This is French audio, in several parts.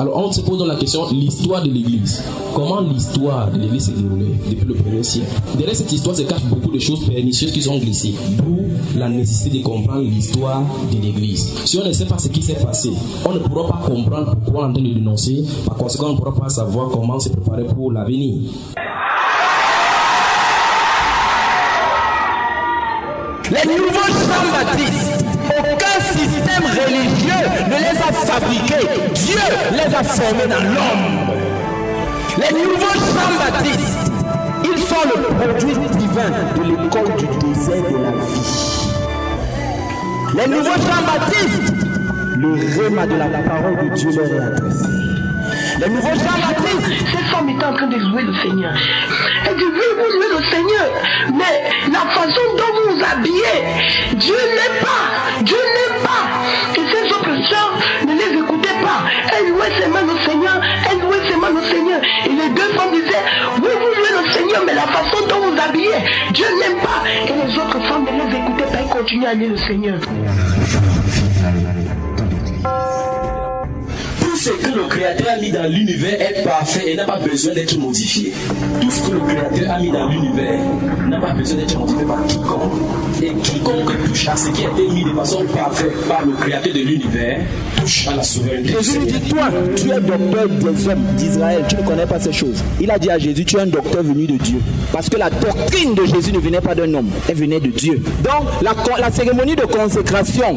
Alors on se pose donc la question, l'histoire de l'Église. Comment l'histoire de l'Église s'est déroulée depuis le 1er siècle? Derrière cette histoire se cachent beaucoup de choses pernicieuses qui sont glissées. D'où la nécessité de comprendre l'histoire de l'Église. Si on ne sait pas ce qui s'est passé, on ne pourra pas comprendre pourquoi on est en train de dénoncer. Par conséquent, on ne pourra pas savoir comment se préparer pour l'avenir. Les nouveaux Jean-Baptiste, aucun système religieux ne les a fabriqués. Dieu les a formés dans l'homme. Les nouveaux Jean-Baptiste, ils sont le produit divin de l'école du désert de la vie. Les nouveaux Jean-Baptiste, le rhéma de la parole de Dieu leur est adressé. Les nouveaux Jean-Baptiste, cette femme était en train de louer le Seigneur. Elle dit, oui, vous louez le Seigneur, mais la façon dont vous vous habillez, Dieu n'aime pas. Dieu n'aime pas. Et ces autres sœurs, ne les écoutez pas. Elles louaient seulement le Seigneur, elles louaient seulement le Seigneur. Et les deux femmes disaient, oui, vous louez le Seigneur, mais la façon dont vous vous habillez, Dieu n'aime pas. Et les autres femmes ne les écoutaient pas, elles continuaient à louer le Seigneur. Tout ce que le Créateur a mis dans l'univers est parfait et n'a pas besoin d'être modifié. Tout ce que le Créateur a mis dans l'univers n'a pas besoin d'être modifié par quiconque. Et quiconque touche à ce qui a été mis de façon parfaite par le Créateur de l'univers touche à la souveraineté. Jésus lui dit, toi, tu es docteur des hommes d'Israël, tu ne connais pas ces choses. Il a dit à Jésus, tu es un docteur venu de Dieu. Parce que la doctrine de Jésus ne venait pas d'un homme, elle venait de Dieu. Donc, la cérémonie de consécration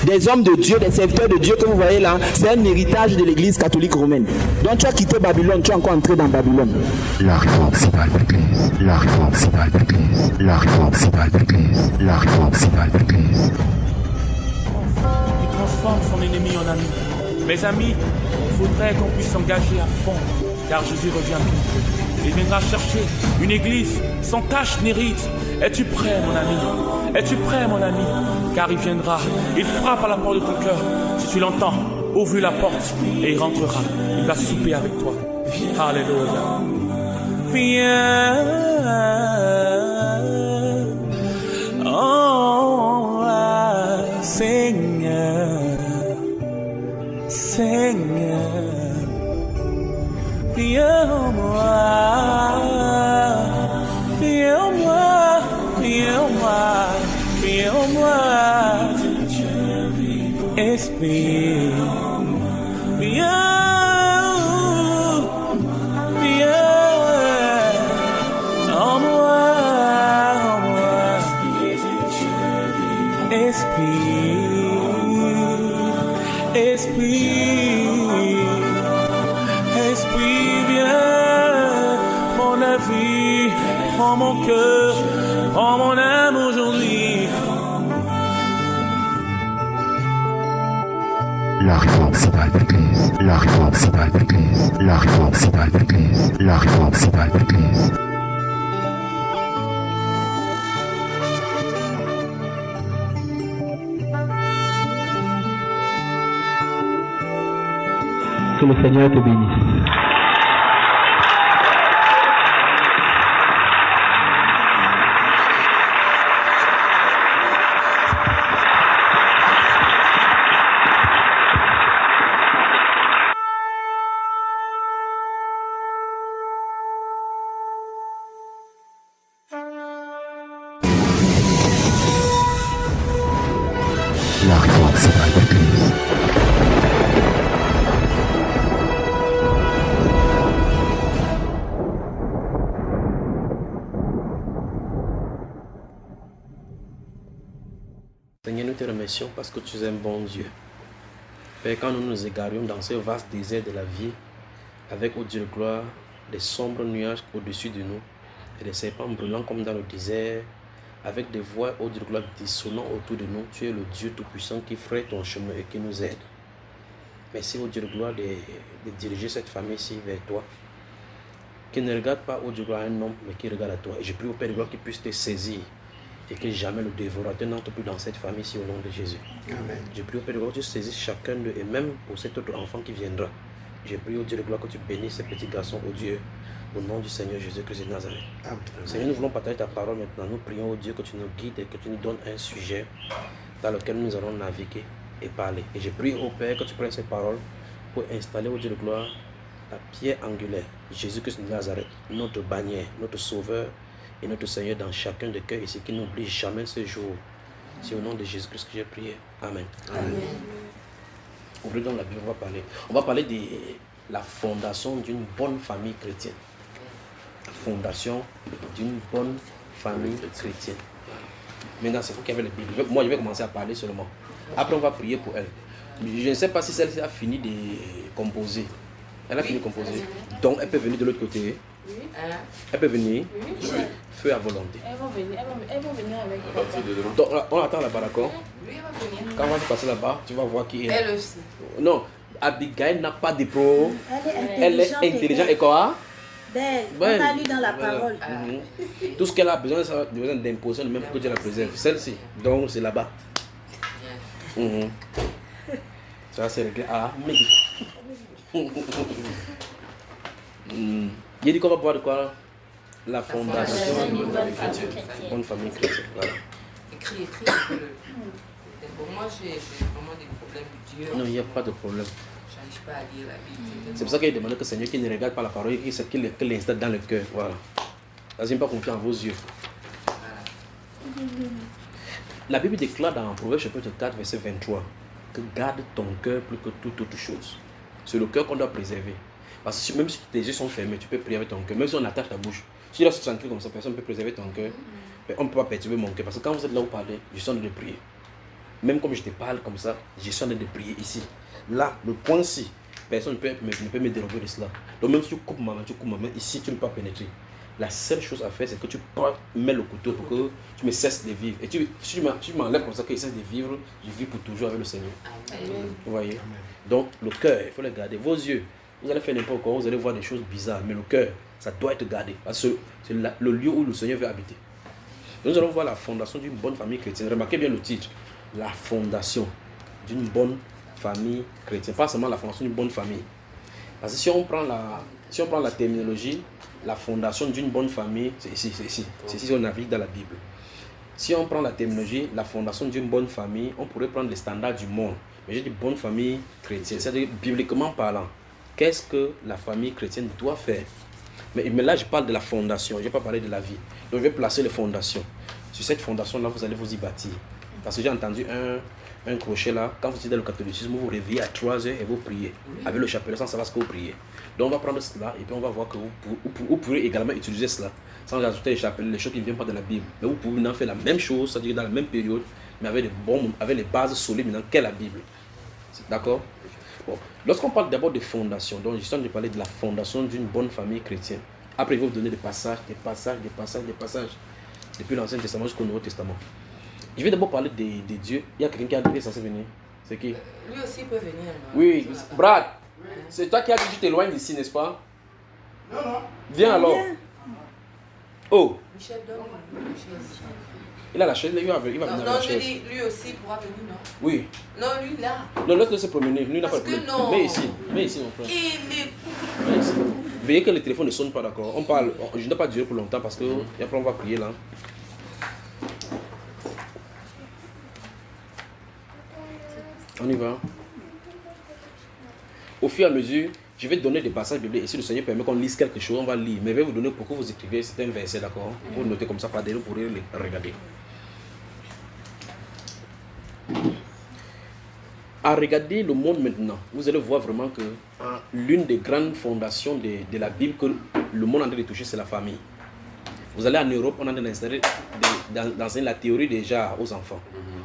des hommes de Dieu, des serviteurs de Dieu que vous voyez là, c'est un héritage de l'église catholique romaine. Donc, tu as quitté Babylone, tu es encore entré dans Babylone. La réforme finale de l'église. La réforme finale de l'église. La réforme finale de l'église. La réforme finale de l'église. Il transforme son ennemi en ami. Mes amis, il faudrait qu'on puisse s'engager à fond, car Jésus revient bientôt. Il viendra chercher une église sans tache ni ride. Es-tu prêt, mon ami? Es-tu prêt, mon ami? Car il viendra, il frappe à la porte de ton cœur. Si tu l'entends, ouvre la porte et il rentrera. Il va souper avec toi. Alléluia. Viens, oh Seigneur, Seigneur, viens en moi, viens en moi, viens en moi, viens en moi, Esprit, viens. Esprit, viens, prends la vie, prends mon cœur, prends mon âme aujourd'hui. La réforme finale de l'église. La réforme finale de l'église. La réforme finale de l'église. La réforme finale de l'église. Que le Seigneur te bénisse. La réforme finale de l'église. Seigneur, nous te remercions parce que tu es un bon Dieu. Père, quand nous nous égarions dans ce vaste désert de la vie, avec, ô Dieu de gloire, des sombres nuages au-dessus de nous, et des serpents brûlants comme dans le désert, avec des voix, ô Dieu de gloire, dissonant autour de nous, tu es le Dieu Tout-Puissant qui fraye ton chemin et qui nous aide. Merci, ô Dieu de gloire, de diriger cette famille-ci vers toi, qui ne regarde pas, ô Dieu de gloire, un homme, mais qui regarde à toi. Et je prie au Père de gloire qu'il puisse te saisir, et que jamais le dévorateur n'entre plus dans cette famille-ci au nom de Jésus. Amen. Je prie au Père de gloire que tu saisisses chacun d'eux, et même pour cet autre enfant qui viendra. Je prie au Dieu de gloire que tu bénisses ces petits garçons, au Dieu, Au nom du Seigneur Jésus-Christ de Nazareth. Amen. Seigneur, nous voulons partager ta parole maintenant. Nous prions au Dieu que tu nous guides et que tu nous donnes un sujet dans lequel nous allons naviguer et parler. Et je prie au Père que tu prennes ces paroles pour installer au Dieu de gloire la pierre angulaire, Jésus-Christ de Nazareth, notre bannière, notre sauveur et notre Seigneur dans chacun des cœurs ici, qui n'oublie jamais ce jour. C'est au nom de Jésus-Christ que j'ai prié. Amen. Amen. Ouvrez donc la Bible, on va parler de la fondation d'une bonne famille chrétienne. La fondation d'une bonne famille chrétienne. Maintenant, c'est vous qui avez la Bible. Moi, je vais commencer à parler seulement. Après, on va prier pour elle. Je ne sais pas si celle-ci a fini de composer. Elle a fini de composer. Donc, elle peut venir de l'autre côté. Oui. Elle peut venir. Oui. Feu à volonté. Elles vont venir avec papa. Donc, on attend là-bas, d'accord? Oui, elle va venir. Quand on va passer là-bas, tu vas voir qui est. Elle aussi. Non, Abigail n'a pas de pro. Elle est intelligente et quoi? Belle. Belle. On a lu dans la Voilà. parole. Tout ce qu'elle a besoin, ça a besoin d'imposer, même pour que Dieu la préserve. Celle-ci, donc c'est là-bas. Ça va se régler à midi. Il dit qu'on va boire de quoi? La fondation d'une bonne famille chrétienne. Voilà. Écris un peu le. Pour moi, j'ai vraiment des problèmes de Dieu. Non, il n'y a pas de problème. J'arrive pas à lire la Bible. C'est pour ça qu'il demande que le Seigneur qui ne regarde pas la parole et qu'il l'installe dans le cœur. Voilà. N'ayez pas confiance en vos yeux. La Bible déclare dans Proverbe chapitre 4, verset 23 que garde ton cœur plus que toute autre chose. C'est le cœur qu'on doit préserver. Parce que même si tes yeux sont fermés, tu peux prier avec ton cœur. Même si on attache ta bouche. Si tu restes tranquille comme ça, personne ne peut préserver ton cœur. Mais on ne peut pas perturber mon cœur. Parce que quand vous êtes là où vous parlez, je suis en train de prier. Même comme je te parle comme ça, je suis en train de prier ici. Là, le point-ci, personne ne peut me dérober de cela. Donc même si tu coupes ma main, ici tu ne peux pas pénétrer. La seule chose à faire, c'est que tu mets le couteau pour que tu me cesses de vivre. Et si tu m'enlèves comme ça, que je cesse de vivre, je vis pour toujours avec le Seigneur. Amen. Vous voyez? Donc le cœur, il faut le garder. Vos yeux, vous allez faire n'importe quoi, vous allez voir des choses bizarres. Mais le cœur, ça doit être gardé. Parce que c'est le lieu où le Seigneur veut habiter. Donc, nous allons voir la fondation d'une bonne famille chrétienne. Remarquez bien le titre. La fondation d'une bonne famille chrétienne. Pas seulement la fondation d'une bonne famille. Parce que si on prend la terminologie, la fondation d'une bonne famille, c'est ici, c'est ici. C'est ici qu'on navigue dans la Bible. Si on prend la terminologie, la fondation d'une bonne famille, on pourrait prendre les standards du monde. Mais j'ai dit bonne famille chrétienne. C'est-à-dire, bibliquement parlant, qu'est-ce que la famille chrétienne doit faire? Mais là, je parle de la fondation. Je ne vais pas parler de la vie. Donc, je vais placer les fondations. Sur cette fondation-là, vous allez vous y bâtir. Parce que j'ai entendu un crochet là. Quand vous êtes dans le catholicisme, vous vous réveillez à 3 heures et vous priez. Avec le chapelet, sans savoir ce que vous priez. Donc, on va prendre cela et puis on va voir que vous pourrez également utiliser cela. Sans ajouter les chapelets, les choses qui ne viennent pas de la Bible. Mais vous pouvez maintenant faire la même chose, c'est-à-dire dans la même période, mais avec les bases solides maintenant qu'est la Bible. D'accord? Bon. Lorsqu'on parle d'abord de fondation, donc je suis en train de parler de la fondation d'une bonne famille chrétienne. Après, il va vous donner des passages. Depuis l'Ancien Testament jusqu'au Nouveau Testament. Je vais d'abord parler de Dieu. Il y a quelqu'un qui est censé venir. C'est qui? Lui aussi peut venir. Non? Oui, Brad. C'est toi qui as dit que tu t'éloignes d'ici, n'est-ce pas? Non. Viens alors. Oh. Michel donne. Il a la chaise, il va venir Non, avec la chaise. je dis, lui aussi pourra venir, non? Oui. Non, lui là. Non, laisse-le se promener. Lui n'a pas de Parce que problème. non. Viens ici, mon frère. Il est. Viens ici. Veillez que le téléphone ne sonne pas, d'accord? On parle. Je ne dois pas durer pour longtemps parce que après on va prier là. On y va. Au fur et à mesure, je vais donner des passages bibliques. Et si le Seigneur permet qu'on lise quelque chose, on va lire. Mais je vais vous donner pour que vous écrivez certains versets, d'accord? Vous notez comme ça, par derrière, vous pourrez les regarder. À regarder le monde maintenant, vous allez voir vraiment que l'une des grandes fondations de la Bible que le monde est en train de toucher, c'est la famille. Vous allez en Europe, on est en train d'enseigner la théorie déjà aux enfants.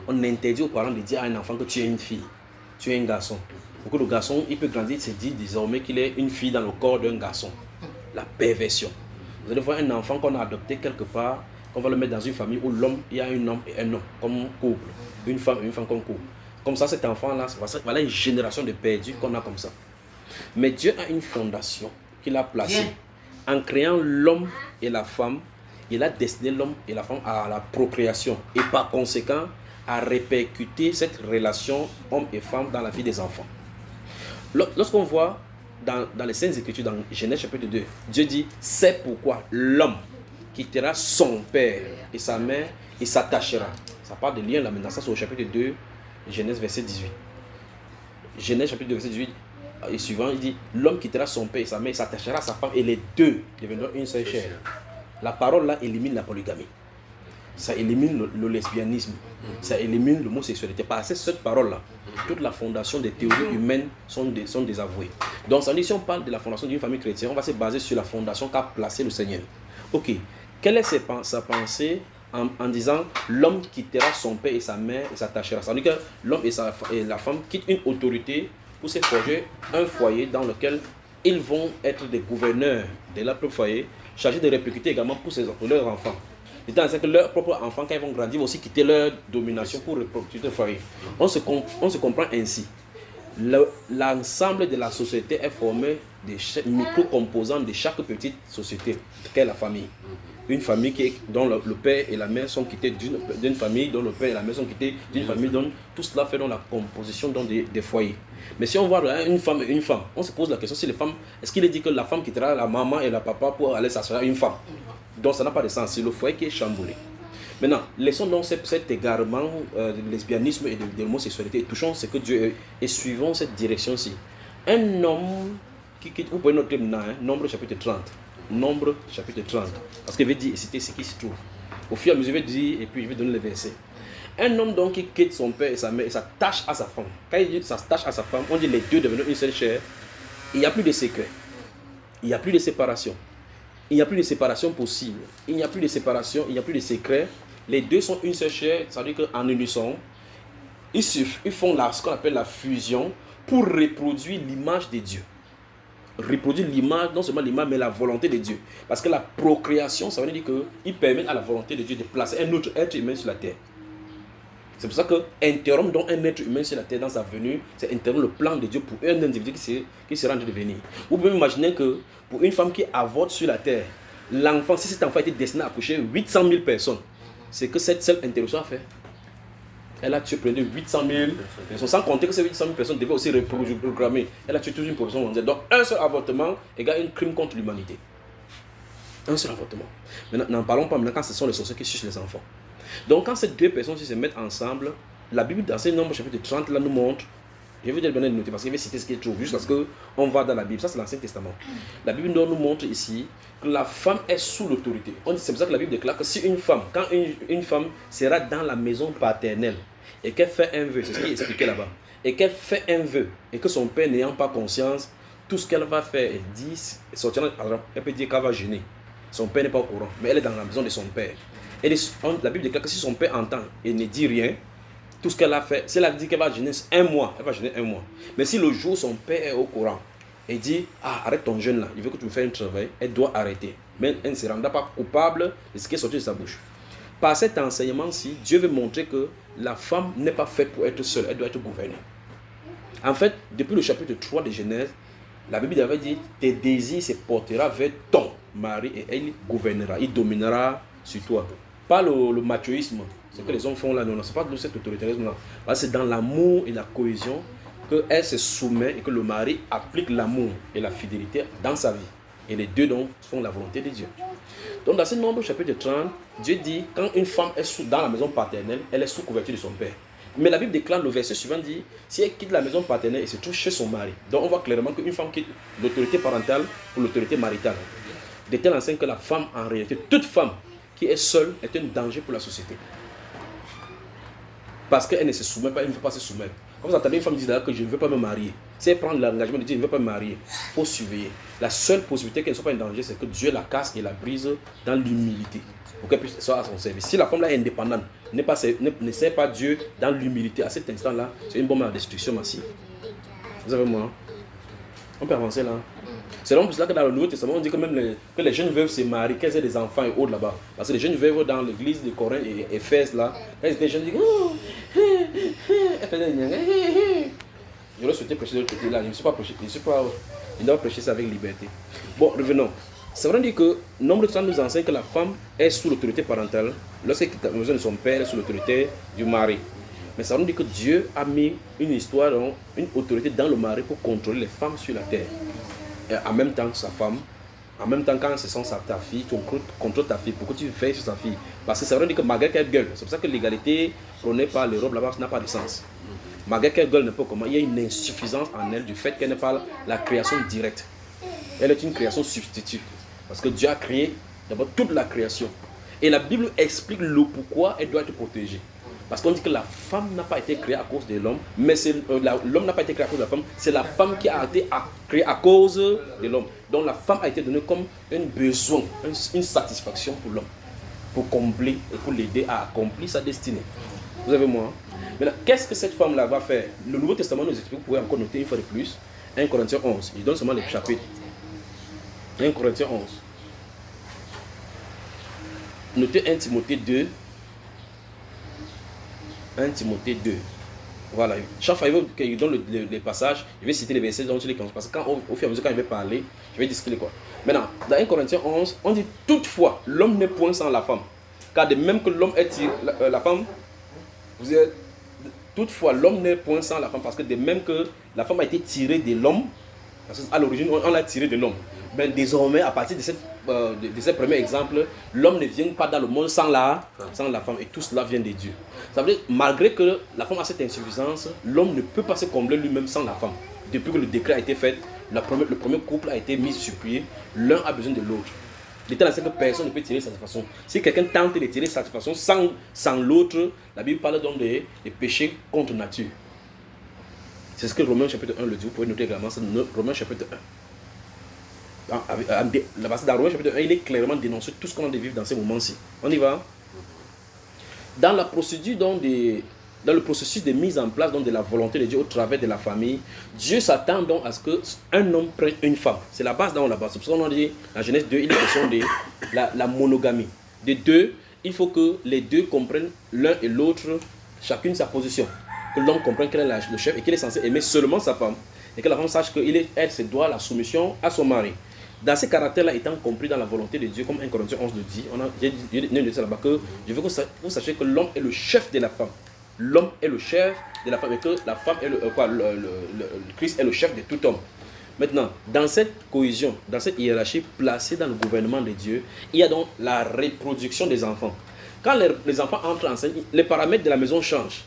On interdit aux parents de dire à un enfant que tu es une fille, tu es un garçon. Pour que le garçon, il peut grandir, il se dit désormais qu'il est une fille dans le corps d'un garçon. La perversion. Vous allez voir un enfant qu'on a adopté quelque part, qu'on va le mettre dans une famille où l'homme, il y a un homme et un homme comme couple. Une femme et une femme comme couple. Comme ça, cet enfant-là, voilà une génération de perdus qu'on a comme ça. Mais Dieu a une fondation qu'il a placée. En créant l'homme et la femme, il a destiné l'homme et la femme à la procréation. Et par conséquent, à répercuter cette relation homme et femme dans la vie des enfants. Lorsqu'on voit dans les Saintes Écritures, dans Genèse chapitre 2, Dieu dit, c'est pourquoi l'homme quittera son père et sa mère et s'attachera. Ça parle de lien là maintenant, ça c'est au chapitre 2, Genèse verset 18. Genèse chapitre 2 verset 18 et suivant, il dit, l'homme quittera son père et sa mère et s'attachera à sa femme et les deux deviendront une seule chair. La parole là élimine la polygamie. Ça élimine le lesbianisme, ça élimine l'homosexualité. Par cette parole-là, toute la fondation des théories humaines sont désavouées. Donc, ça veut dire, si on parle de la fondation d'une famille chrétienne, on va se baser sur la fondation qu'a placée le Seigneur. Ok, quelle est sa pensée en disant l'homme quittera son père et sa mère et s'attachera? Ça veut dire que l'homme et la femme quittent une autorité pour se forger un foyer dans lequel ils vont être des gouverneurs de leur propre foyer, chargés de répercuter également pour leurs enfants. C'est-à-dire que leurs propres enfants, quand ils vont grandir, vont aussi quitter leur domination pour reproduire le foyer. On se comprend ainsi. L'ensemble de la société est formé des micro-composants de chaque petite société, qu'est la famille. Une famille dont le père et la mère sont quittés d'une famille, dont le père et la mère sont quittés d'une famille, dont tout cela fait dans la composition des foyers. Mais si on voit une femme et une femme, on se pose la question si les femmes, est-ce qu'il est dit que la femme quittera la maman et la papa pour aller s'asseoir à une femme? Donc ça n'a pas de sens, c'est le foyer qui est chamboulé. Maintenant, laissons donc cet égarement de lesbianisme et de l'homosexualité et touchons ce que Dieu est et suivons cette direction-ci. Un homme qui quitte, vous pouvez noter maintenant, Nombre chapitre 30. Nombre chapitre 30. Parce que je vais dire, citer ce qui se trouve. Au fur et à mesure, je vais dire et puis je vais donner les versets. Un homme donc qui quitte son père et sa mère et s'attache à sa femme. Quand il dit s'attache à sa femme, on dit les deux deviennent une seule chair. Il n'y a plus de secret. Il n'y a plus de séparation. Il n'y a plus de séparation possible. Il n'y a plus de séparation, il n'y a plus de secret. Les deux sont une seule chair, ça veut dire qu'en unisson, ils font ce qu'on appelle la fusion pour reproduire l'image de Dieu. Reproduire l'image, non seulement l'image, mais la volonté de Dieu. Parce que la procréation, ça veut dire qu'il permet à la volonté de Dieu de placer un autre être humain sur la terre. C'est pour ça qu'interrompre donc un être humain sur la terre dans sa venue, c'est interrompre le plan de Dieu pour un individu qui sera en train de venir. Vous pouvez imaginer que pour une femme qui avorte sur la terre, l'enfant, si cet enfant était destiné à accoucher 800 000 personnes, c'est que cette seule interruption a fait. Elle a tué près de 800 000 personnes, sans compter que ces 800 000 personnes devaient aussi reprogrammer. Elle a tué toute une population mondiale. Donc un seul avortement égale un crime contre l'humanité. Un seul avortement. Maintenant, n'en parlons pas maintenant quand ce sont les sorciers qui sucent les enfants. Donc quand ces deux personnes se mettent ensemble, la Bible dans ces nombres chapitre 30 là nous montre, je vais vous donner une note parce que je vais citer ce qui est trouvé juste parce qu'on va dans la Bible, ça c'est l'Ancien Testament. La Bible nous montre ici que la femme est sous l'autorité. C'est pour ça que la Bible déclare que si une femme, quand une femme sera dans la maison paternelle et qu'elle fait un vœu, c'est ce qui est expliqué là-bas, et qu'elle fait un vœu et que son père n'ayant pas conscience, tout ce qu'elle va faire, elle peut dire qu'elle va jeûner. Son père n'est pas au courant, mais elle est dans la maison de son père. La Bible déclare que si son père entend et ne dit rien, tout ce qu'elle a fait, si elle a dit qu'elle va jeûner un mois, elle va jeûner un mois. Mais si le jour son père est au courant et dit, arrête ton jeûne là, il veut que tu me fasses un travail, elle doit arrêter. Mais elle ne se rendra pas coupable de ce qui est sorti de sa bouche. Par cet enseignement-ci, Dieu veut montrer que la femme n'est pas faite pour être seule, elle doit être gouvernée. En fait, depuis le chapitre 3 de Genèse, la Bible avait dit, tes désirs se portera vers ton mari et elle gouvernera, il dominera sur toi. Pas le machoïsme, ce que les hommes font là, non, c'est pas de cet autoritarisme là. C'est dans l'amour et la cohésion qu'elle se soumet et que le mari applique l'amour et la fidélité dans sa vie. Et les deux donc font la volonté de Dieu. Donc dans ce Nombre chapitre 30, Dieu dit quand une femme est dans la maison paternelle, elle est sous couverture de son père. Mais la Bible déclare, le verset suivant dit, si elle quitte la maison paternelle et se trouve chez son mari. Donc on voit clairement qu'une femme quitte l'autorité parentale pour l'autorité maritale. De telle enseigne que la femme, en réalité, toute femme qui est seule est un danger pour la société. Parce qu'elle ne se soumet pas, elle ne veut pas se soumettre. Quand vous entendez une femme dire que je ne veux pas me marier, si elle prend l'engagement de dire je ne veux pas me marier, il faut surveiller. La seule possibilité qu'elle ne soit pas en danger, c'est que Dieu la casse et la brise dans l'humilité. Pour qu'elle puisse être à son service. Si la femme là est indépendante, ne sert pas Dieu dans l'humilité, à cet instant-là, c'est une bombe à destruction massive. Vous avez moi? On peut avancer là. C'est donc pour cela que dans le Nouveau Testament, on dit que même que les jeunes veuves se marient, qu'elles aient des enfants et autres là-bas. Parce que les jeunes veuves dans l'église de Corinthe et Éphèse là, quand ils étaient jeunes, ils disaient elles faisaient j'aurais souhaité prêcher de l'autre côté là, je ne suis pas prêché, je dois prêcher ça avec liberté. Bon, revenons. C'est vrai dire que Nombre 30 nous enseigne que la femme est sous l'autorité parentale, lorsqu'elle quitte la maison de son père, elle est sous l'autorité du mari. Mais ça veut dire que Dieu a mis une histoire, une autorité dans le mari pour contrôler les femmes sur la terre. en même temps sa femme. En même temps, quand ce sont ta fille, tu contrôles ta fille. Pourquoi tu veilles sur sa fille? Parce que ça veut dire que malgré qu'elle gueule, c'est pour ça que l'égalité prônée par l'Europe là-bas n'a pas de sens. Malgré qu'elle gueule n'importe comment, il y a une insuffisance en elle du fait qu'elle n'est pas la création directe. Elle est une création substitut. Parce que Dieu a créé d'abord toute la création. Et la Bible explique le pourquoi elle doit être protégée. Parce qu'on dit que la femme n'a pas été créée à cause de l'homme, mais l'homme n'a pas été créé à cause de la femme, c'est la femme qui a été créée à cause de l'homme. Donc la femme a été donnée comme un besoin, une satisfaction pour l'homme, pour combler et pour l'aider à accomplir sa destinée. Vous avez moi? Maintenant, qu'est-ce que cette femme-là va faire? Le Nouveau Testament nous explique, vous pouvez encore noter une fois de plus, 1 Corinthiens 11, il donne seulement les chapitres. 1 Corinthiens 11. Notez 1 Timothée 2. 1 Timothée 2. Voilà. Chaque fois qu'il donne les passages, je vais citer les versets dont je les commence. Parce que au fur et à mesure, quand je vais parler, je vais discuter quoi. Maintenant, dans 1 Corinthiens 11, on dit toutefois, l'homme n'est point sans la femme. Car de même que l'homme est tiré, la femme, vous êtes, toutefois, l'homme n'est point sans la femme. Parce que de même que la femme a été tirée de l'homme, parce qu'à l'origine, on l'a tirée de l'homme. Mais désormais, à partir de ce premier exemple, l'homme ne vient pas dans le monde sans la femme. Et tout cela vient de Dieu. Ça veut dire, malgré que la femme a cette insuffisance, l'homme ne peut pas se combler lui-même sans la femme. Depuis que le décret a été fait, le premier couple a été mis sur pied. L'un a besoin de l'autre. L'état c'est que personne ne peut tirer satisfaction. Si quelqu'un tente de tirer satisfaction sans l'autre, la Bible parle donc des péchés contre nature. C'est ce que Romains chapitre 1 le dit. Vous pouvez noter également, c'est Romains chapitre 1. Dans Romains chapitre 1, il est clairement dénoncé tout ce qu'on a de vivre dans ces moments-ci. On y va. Dans la procédure dans le processus de mise en place donc, de la volonté de Dieu au travers de la famille, Dieu s'attend donc à ce qu'un homme prenne une femme. C'est la base dans la base. C'est pour ça qu'on dit dans Genèse 2, il est question de la monogamie. De deux, il faut que les deux comprennent l'un et l'autre, chacune sa position. Que l'homme comprenne qu'il est le chef et qu'il est censé aimer seulement sa femme. Et que la femme sache qu'elle se doit la soumission à son mari. Dans ces caractères-là étant compris dans la volonté de Dieu, comme 1 Corinthiens 11 le dit, j'ai dit là-bas que je veux que vous sachiez que l'homme est le chef de la femme. L'homme est le chef de la femme et que la femme est le Christ est le chef de tout homme. Maintenant, dans cette cohésion, dans cette hiérarchie placée dans le gouvernement de Dieu, il y a donc la reproduction des enfants. Quand les enfants entrent en scène, les paramètres de la maison changent.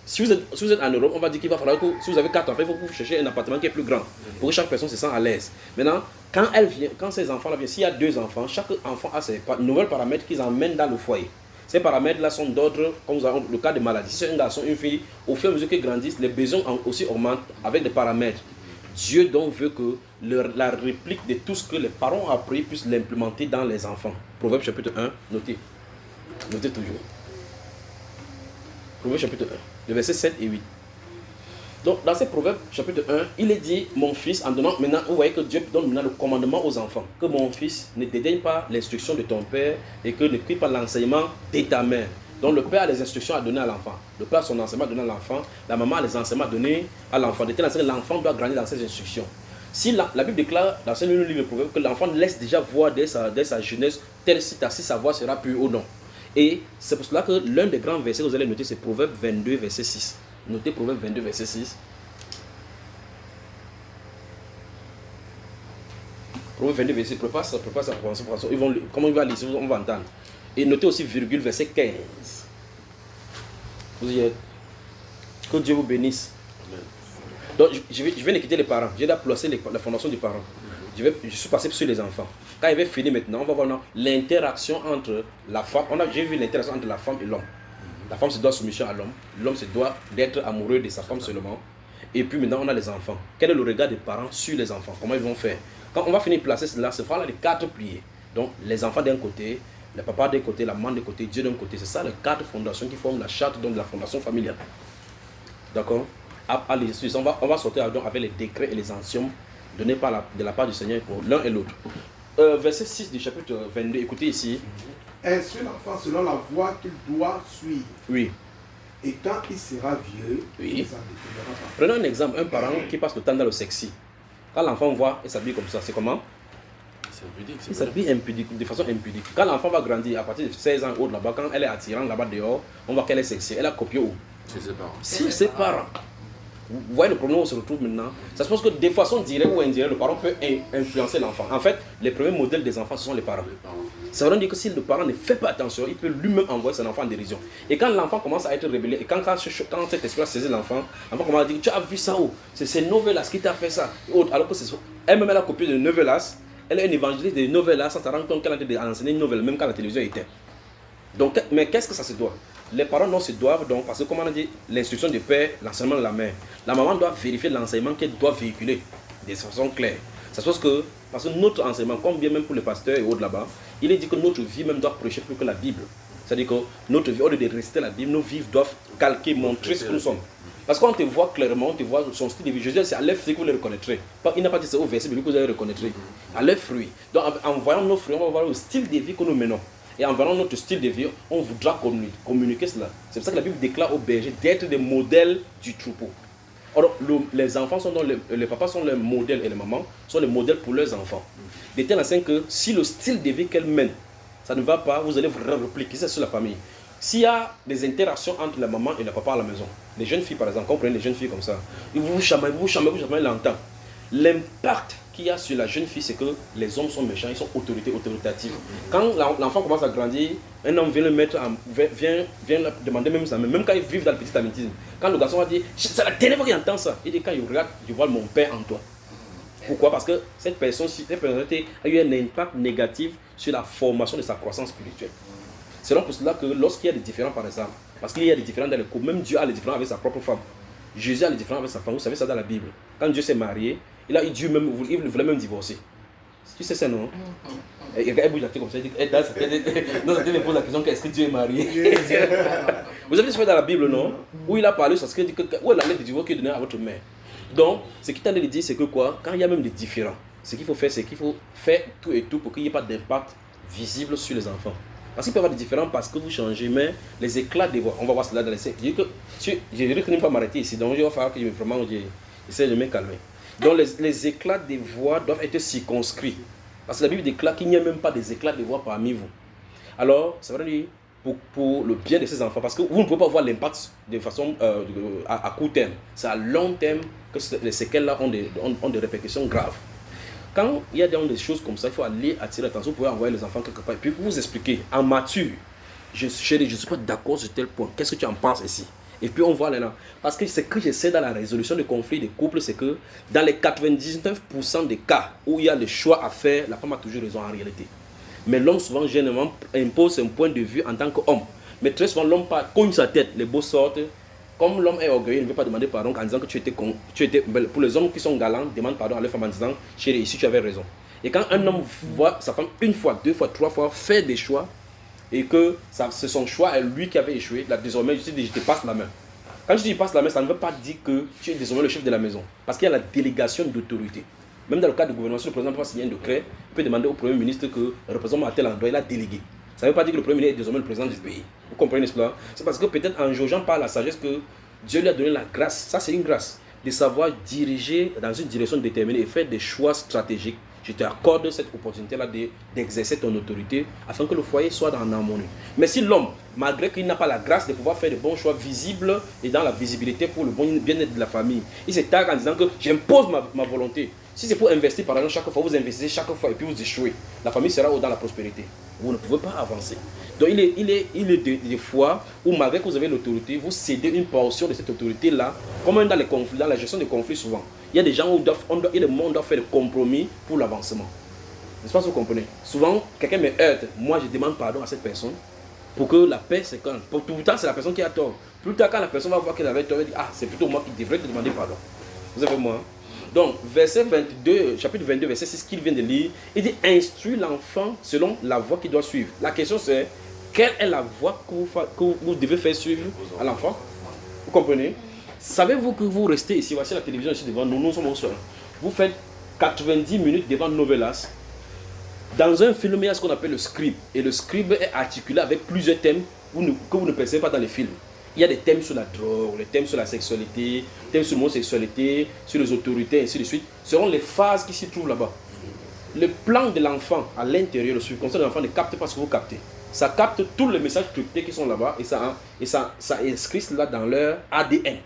Si vous êtes en Europe, on va dire qu'il va falloir que, si vous avez 4 enfants, il faut que vous cherchiez un appartement qui est plus grand, pour que chaque personne se sente à l'aise. Maintenant, quand ces enfants-là viennent, s'il y a 2 enfants, chaque enfant a ses nouveaux paramètres qu'ils emmènent dans le foyer. Ces paramètres-là sont d'ordre, comme nous avons le cas de maladie. Si c'est un garçon, une fille, au fur et à mesure qu'ils grandissent, les besoins aussi augmentent avec des paramètres. Dieu donc veut que la réplique de tout ce que les parents ont appris puissent l'implémenter dans les enfants. Proverbe chapitre 1, notez toujours. Proverbe chapitre 1. Le verset 7 et 8. Donc, dans ces proverbes, chapitre 1, il est dit, mon fils, en donnant, maintenant, vous voyez que Dieu donne maintenant le commandement aux enfants, que mon fils ne dédaigne pas l'instruction de ton père et que ne quitte pas l'enseignement de ta mère. Donc, le père a les instructions à donner à l'enfant. Le père a son enseignement à donner à l'enfant. La maman a les enseignements à donner à l'enfant. De telle sorte que l'enfant doit grandir dans ces instructions. Si la Bible déclare dans ce livre de proverbes que l'enfant laisse déjà voir dès sa jeunesse, tel si sa voix sera pure ou non. Et c'est pour cela que l'un des grands versets que vous allez noter, c'est Proverbe 22, verset 6. Notez Proverbe 22, verset 6. Proverbe 22, verset 6. Prépare ça. Comment il va lire, on va entendre. Et notez aussi virgule, verset 15. Vous y êtes. Que Dieu vous bénisse. Donc, je vais quitter les parents. J'ai déjà placé la fondation du parent. Je suis passé sur les enfants. Quand il va finir maintenant, on va voir l'interaction entre la femme. J'ai vu l'interaction entre la femme et l'homme. La femme se doit soumission à l'homme. L'homme se doit d'être amoureux de sa femme seulement. Et puis maintenant, on a les enfants. Quel est le regard des parents sur les enfants? Comment ils vont faire? Quand on va finir de placer cela, ce sera les 4 piliers. Donc, les enfants d'un côté, le papa d'un côté, la maman d'un côté, Dieu d'un côté. C'est ça les 4 fondations qui forment la charte donc, de la fondation familiale. D'accord? On va sortir donc avec les décrets et les anciens donnés de la part du Seigneur pour l'un et l'autre. Verset 6 du chapitre 22, écoutez ici. Instruis l'enfant selon la voie qu'il doit suivre. Oui. Et quand il sera vieux, oui. il s'en détournera pas. Prenons un exemple, un parent qui passe le temps dans le sexy. Quand l'enfant voit et s'habille comme ça, c'est comment? C'est impudique. Il s'habille impudique, de façon impudique. Quand l'enfant va grandir, à partir de 16 ans ou là-bas, quand elle est attirante là-bas dehors, on voit qu'elle est sexy. Elle a copié où? Chez ses parents. Si ses parents. Vous voyez le problème où on se retrouve maintenant. Ça se passe que de façon directe ou indirecte, le parent peut influencer l'enfant. En fait, les premiers modèles des enfants, ce sont les parents. Ça veut dire que si le parent ne fait pas attention, il peut lui-même envoyer son enfant en dérision. Et quand l'enfant commence à être rébellé, et quand cet esprit saisit l'enfant commence à dire, tu as vu ça où? C'est Novelas qui t'a fait ça. Alors que c'est elle-même, elle a copié de Novelas. Elle est une évangéliste de Novelas sans se rendre compte qu'elle a été enseignée une nouvelle, même quand la télévision était. Donc, mais qu'est-ce que ça se doit? Les parents non se doivent donc, parce que comme on a dit, l'instruction du père, l'enseignement de la mère. La maman doit vérifier l'enseignement qu'elle doit véhiculer de façon claire. Ça se passe que, parce que notre enseignement, comme bien même pour les pasteurs et autres là-bas, il est dit que notre vie même doit prêcher plus que la Bible. C'est-à-dire que notre vie, au lieu de réciter la Bible, nos vies doivent calquer, montrer ce que nous sommes. Parce qu'on te voit clairement, on te voit son style de vie. Jésus, c'est à leurs fruits que vous les reconnaîtrez. Il n'a pas dit c'est au verset, mais que vous allez reconnaître. À leurs fruits. Donc en voyant nos fruits, on va voir le style de vie que nous menons. Et en voyant notre style de vie, on voudra communiquer cela. C'est pour ça que la Bible déclare aux bergers d'être des modèles du troupeau. Alors, les enfants sont les papas sont les modèles et les mamans sont les modèles pour leurs enfants. De telle façon que si le style de vie qu'elles mènent, ça ne va pas, vous allez vous répliquer ça sur la famille. S'il y a des interactions entre la maman et le papa à la maison, les jeunes filles par exemple, quand vous prenez les jeunes filles comme ça, vous vous chamaillez longtemps. L'impact qu'il y a sur la jeune fille, c'est que les hommes sont méchants, ils sont autoritatifs. Quand l'enfant commence à grandir, un homme vient le mettre, vient le demander même ça, même quand ils vivent dans le petit amétisme. Quand le garçon va dire, c'est la dernière fois qu'il entend ça, il dit, quand il regarde, je vois mon père en toi. Pourquoi? Parce que cette personnalité a eu un impact négatif sur la formation de sa croissance spirituelle. C'est donc pour cela que lorsqu'il y a des différends, par exemple, parce qu'il y a des différends dans le couple, même Dieu a des différends avec sa propre femme. Jésus a des différends avec sa femme, vous savez ça dans la Bible. Quand Dieu s'est marié, Dieu même, il voulait même divorcer. Tu sais ça, non? Et elle bouge la tête comme ça, il dit, dans sa tête, il pose la question, est-ce que Dieu est marié? Vous avez ce fait dans la Bible, non? Où il a parlé sur ce qu'il dit, où est la lettre de divorce qu'il est donnée à votre mère? Donc, ce qu'il t'a dit, c'est que quoi? Quand il y a même des différends, ce qu'il faut faire, c'est qu'il faut faire tout et tout pour qu'il n'y ait pas d'impact visible sur les enfants. Parce qu'il peut y avoir des différends parce que vous changez, mais les éclats des voix, on va voir cela dans les sectes. Je ne peux pas m'arrêter ici, donc il va falloir que j'essaie de me calmer. Donc les éclats des voix doivent être circonscrits. Parce que la Bible déclare qu'il n'y a même pas des éclats de voix parmi vous. Alors, ça veut dire pour le bien de ces enfants, parce que vous ne pouvez pas voir l'impact de façon à court terme. C'est à long terme que les séquelles-là ont des répercussions graves. Quand il y a des choses comme ça, il faut aller attirer l'attention, vous pouvez envoyer les enfants quelque part. Et puis vous expliquer, en mature, chérie, je ne suis pas d'accord sur tel point. Qu'est-ce que tu en penses ici? Et puis on voit là. Parce que ce que j'essaie dans la résolution des conflits des couples, c'est que dans les 99% des cas où il y a le choix à faire, la femme a toujours raison en réalité. Mais l'homme souvent, généralement, impose son point de vue en tant qu'homme. Mais très souvent, l'homme cogne sa tête, les beaux sortent. Comme l'homme est orgueilleux, il ne veut pas demander pardon en disant que tu étais pour les hommes qui sont galants, demandent pardon à leur femme en disant, chérie, ici tu avais raison. Et quand un homme voit sa femme une fois, deux fois, trois fois faire des choix, et que c'est son choix, et lui qui avait échoué, là désormais je te passe la main. Quand je dis passe la main, ça ne veut pas dire que tu es désormais le chef de la maison. Parce qu'il y a la délégation d'autorité. Même dans le cas du gouvernement, si le président peut pas signer un décret, il peut demander au Premier ministre que le représentant à tel endroit, il a délégué. Ça ne veut pas dire que le Premier ministre est désormais le président du pays. Vous comprenez cela? C'est parce que peut-être en jaugeant par la sagesse que Dieu lui a donné la grâce, ça c'est une grâce, de savoir diriger dans une direction déterminée et faire des choix stratégiques. Je t'accorde cette opportunité-là d'exercer ton autorité afin que le foyer soit dans l'harmonie. Mais si l'homme, malgré qu'il n'a pas la grâce de pouvoir faire de bons choix visibles et dans la visibilité pour le bon bien-être de la famille, il se targue en disant que j'impose ma volonté. Si c'est pour investir par exemple chaque fois, vous investissez chaque fois et puis vous échouez. La famille sera dans la prospérité. Vous ne pouvez pas avancer. Donc il est des fois où malgré que vous avez l'autorité, vous cédez une portion de cette autorité-là, comme dans les conflits, dans la gestion des conflits souvent. Il y a des gens où le monde doit faire des compromis pour l'avancement. N'est-ce pas ce que vous comprenez? Souvent, quelqu'un me heurte, moi je demande pardon à cette personne pour que la paix se calme. Pour tout le temps, c'est la personne qui a tort. Plus tard, quand la personne va voir qu'elle avait tort, elle dit, ah, c'est plutôt moi qui devrais te demander pardon. Vous avez moi? Donc, verset 22, chapitre 22, verset 6 qu'il vient de lire, il dit, instruis l'enfant selon la voie qu'il doit suivre. La question c'est, quelle est la voie que vous devez faire suivre à l'enfant? Vous comprenez? Savez-vous que vous restez ici, voici la télévision ici devant nous, nous sommes au sol. Vous faites 90 minutes devant Novelas. Dans un film, il y a ce qu'on appelle le scribe. Et le scribe est articulé avec plusieurs thèmes que vous ne percevez pas dans les films. Il y a des thèmes sur la drogue, des thèmes sur la sexualité, des thèmes sur l'homosexualité, sur les autorités, ainsi de suite. Ce seront les phases qui s'y trouvent là-bas. Le plan de l'enfant à l'intérieur, le subconscient de l'enfant ne capte pas ce que vous captez. Ça capte tous les messages cryptés qui sont là-bas et ça inscrit cela dans leur ADN.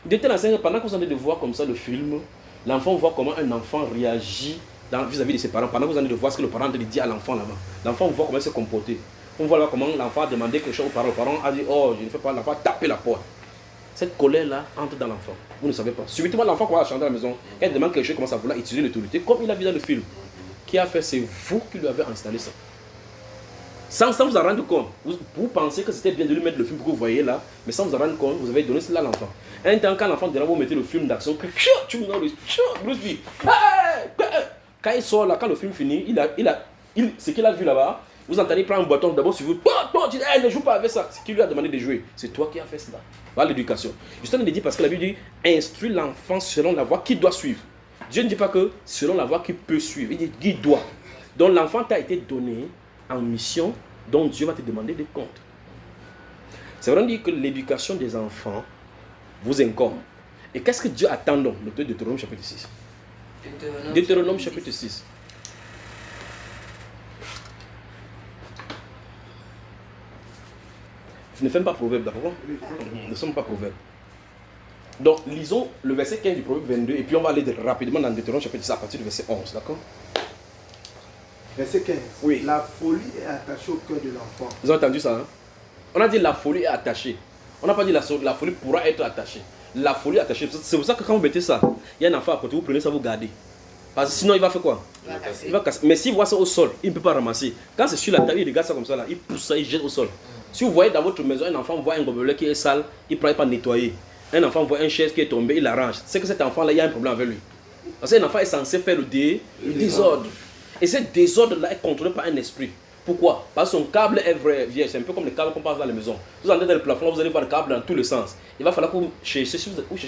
De telle enseigne, pendant que vous allez de voir comme ça le film, l'enfant voit comment un enfant réagit vis-à-vis de ses parents. Pendant que vous allez de voir ce que le parent dit à l'enfant là-bas. L'enfant voit comment il se comporter. On voit là comment l'enfant a demandé quelque chose aux parents. Le parent a dit, oh, je ne fais pas, l'enfant a tapé la porte. Cette colère-là entre dans l'enfant. Vous ne savez pas. Subitement, l'enfant commence à chanter à la maison. Quand il demande quelque chose, il commence à vouloir utiliser l'autorité, comme il a vu dans le film. Qui a fait, c'est vous qui lui avez installé ça. Sans vous en rendre compte. Vous pensez que c'était bien de lui mettre le film pour que vous voyez là, mais sans vous en rendre compte, vous avez donné cela à l'enfant. Un temps, quand l'enfant derrière vous mettez le film d'action, quand il sort là, quand le film finit, ce qu'il a vu là-bas, vous entendez prendre un bâton d'abord sur vous, tu dis, ne joue pas avec ça. C'est qui lui a demandé de jouer. C'est toi qui as fait cela. Voilà l'éducation. Justement, il dit parce que la Bible dit, instruis l'enfant selon la voie qu'il doit suivre. Dieu ne dit pas que selon la voie qu'il peut suivre, il dit qu'il doit. Donc l'enfant t'a été donné en mission dont Dieu va te demander des comptes. C'est vraiment dire que l'éducation des enfants vous incombe. Et qu'est-ce que Dieu attend donc? Le Deutéronome chapitre 6. Deutéronome chapitre 6. Ne faites pas proverbe, d'accord? Ne sommes pas proverbe. Donc, lisons le verset 15 du proverbe 22 et puis on va aller rapidement dans Deutéronome chapitre 6 à partir du verset 11, d'accord? Verset 15. Oui. La folie est attachée au cœur de l'enfant. Vous avez entendu ça, hein? On a dit la folie est attachée. On n'a pas dit la folie pourra être attachée. La folie est attachée. C'est pour ça que quand vous mettez ça, il y a un enfant à côté, vous prenez ça, vous gardez. Parce que sinon, il va faire quoi? Il va casser. Mais s'il voit ça au sol, il ne peut pas ramasser. Quand c'est sur la table, il regarde ça comme ça, là, il pousse ça, il jette au sol. Si vous voyez dans votre maison, un enfant voit un gobelet qui est sale, il ne pourra pas nettoyer. Un enfant voit une chaise qui est tombée, il l'arrange. C'est que cet enfant-là, il y a un problème avec lui. Parce qu'un enfant est censé faire le désordre. Et ce désordre-là est contrôlé par un esprit. Pourquoi? Parce que son câble est vrai, vierge. C'est un peu comme les câbles qu'on passe dans les maisons. Vous entrez dans le plafond, vous allez voir le câble dans tous les sens. Il va falloir que vous cherchiez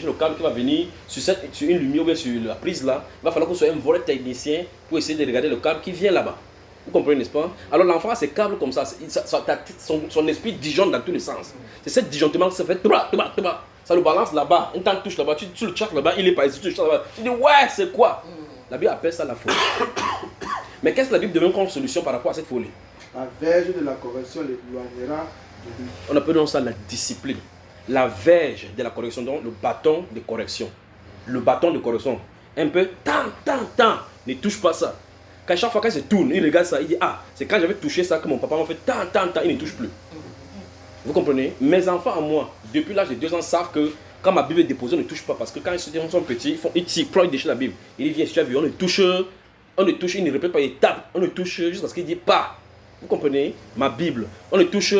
le câble qui va venir sur une lumière ou bien sur la prise là. Il va falloir que vous soyez un vrai technicien pour essayer de regarder le câble qui vient là-bas. Vous comprenez, n'est-ce pas? Alors l'enfant a ses câbles comme ça. Son esprit disjoncte dans tous les sens. C'est ce disjonctement qui se fait. Ça le balance là-bas. Un temps touche là-bas, tu le tchaques là-bas, il est pas ici, tu le tchaques là-bas. Tu dis ouais, c'est quoi? La Bible appelle ça la folie. Mais qu'est-ce que la Bible demande comme solution par rapport à cette folie? La verge de la correction l'éloignera de lui. On appelle donc ça la discipline. La verge de la correction, donc le bâton de correction. Le bâton de correction. Un peu, tant, ne touche pas ça. Quand chaque fois qu'il se tourne, il regarde ça, il dit, ah, c'est quand j'avais touché ça que mon papa m'a fait tant, il ne touche plus. Vous comprenez? Mes enfants à moi, depuis l'âge de 2 ans, savent que quand ma Bible est déposée, on ne touche pas. Parce que quand ils sont petits, ils déchirent la Bible. Il dit, viens, si tu as vu, on ne touche, il ne répète pas, il tape, on ne touche jusqu'à ce qu'il dit pas. Vous comprenez? Ma Bible, on ne touche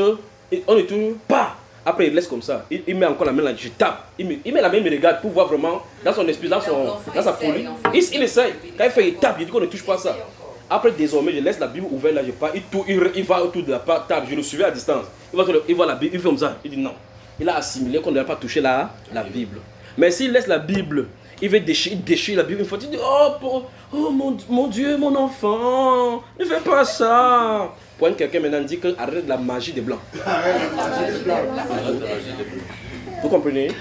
pas. Après, il laisse comme ça. Il met encore la main là, je tape. Il met la main, il me regarde pour voir vraiment dans son esprit, dans sa folie. Il essaye. Quand il fait, il tape, il dit qu'on ne touche pas ça. Après, désormais, je laisse la Bible ouverte là, je pars. Il va autour de la table, je le suivais à distance. Il voit la Bible, il fait comme ça. Il dit non. Il a assimilé qu'on ne doit pas toucher la Bible. Mais s'il laisse la Bible, il veut déchirer la Bible. Une fois, il dit oh mon Dieu, mon enfant, ne fais pas ça. Pour quelqu'un maintenant dit que arrête la magie des blancs. Vous comprenez?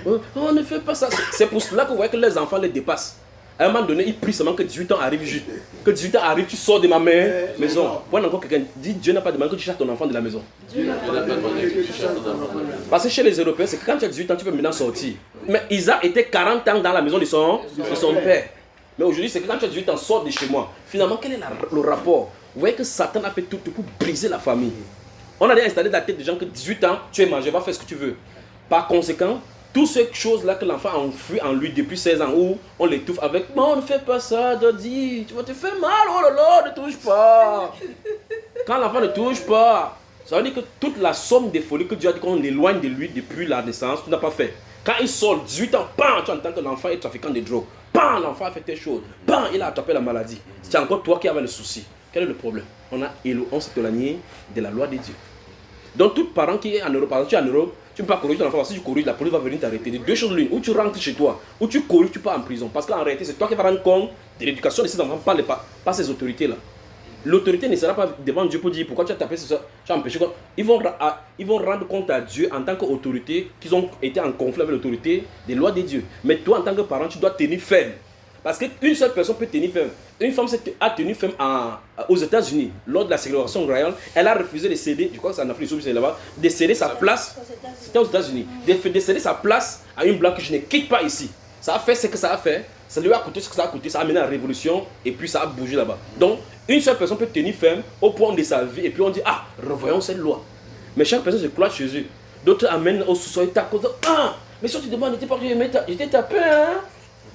Oh, ne fais pas ça. C'est pour cela que vous voyez que les enfants les dépassent. À un moment donné, ils prient seulement que 18 ans arrive juste. Que 18 ans arrive, tu sors de ma maison. Pour encore quelqu'un dit Dieu n'a pas demandé que tu chasses ton enfant de la maison. Parce que chez les Européens, c'est que quand tu as 18 ans, tu peux maintenant sortir. Mais Isaac était 40 ans dans la maison de son père. Mais aujourd'hui, c'est que quand tu as 18 ans, sors de chez moi. Finalement, quel est le rapport? Vous voyez que Satan a fait tout pour briser la famille. On a déjà installé dans la tête des gens que 18 ans, tu es majeur, va faire ce que tu veux. Par conséquent, toutes ces choses-là que l'enfant a enfuies en lui depuis 16 ans, où on l'étouffe avec « Non, ne fais pas ça, Dodi, tu vas te faire mal, oh là là, ne touche pas !» Quand l'enfant ne touche pas, ça veut dire que toute la somme des folies que Dieu a dit qu'on éloigne de lui depuis la naissance, tu n'as pas fait. Quand il sort 18 ans, bam, tu entends que l'enfant est trafiquant de drogue. Bam, l'enfant a fait telle chose. Bam, il a attrapé la maladie. C'est encore toi qui avais le souci. Quel est le problème? On s'est éloigné de la loi de Dieu. Donc, tout parent qui est en Europe, par exemple, tu es en Europe, tu ne peux pas corriger ton enfant. Si tu corriges, la police va venir t'arrêter. De deux choses l'une, ou tu rentres chez toi, ou tu corriges, tu pars en prison. Parce qu'en réalité, c'est toi qui vas rendre compte de l'éducation de ces enfants, pas ces autorités-là. L'autorité ne sera pas devant Dieu pour dire pourquoi tu as tapé ça, tu as empêché. Ils vont rendre compte à Dieu en tant qu'autorité qu'ils ont été en conflit avec l'autorité des lois de Dieu. Mais toi, en tant que parent, tu dois tenir ferme. Parce qu'une seule personne peut tenir ferme. Une femme a tenu ferme aux États-Unis lors de la ségrégation royale. Elle a refusé de céder, je crois que c'est en Afrique du Sud, c'est là-bas, de céder sa place. C'était aux États-Unis. De céder sa place à une blanche que je ne quitte pas ici. Ça a fait ce que ça a fait. Ça lui a coûté ce que ça a coûté. Ça a amené à la révolution et puis ça a bougé là-bas. Donc, une seule personne peut tenir ferme au point de sa vie et puis on dit, ah, revoyons cette loi. Mais chaque personne se cloître chez eux. D'autres amènent au sous-sol et tapent. Ah, mais si tu demandes, j'étais tapé, hein.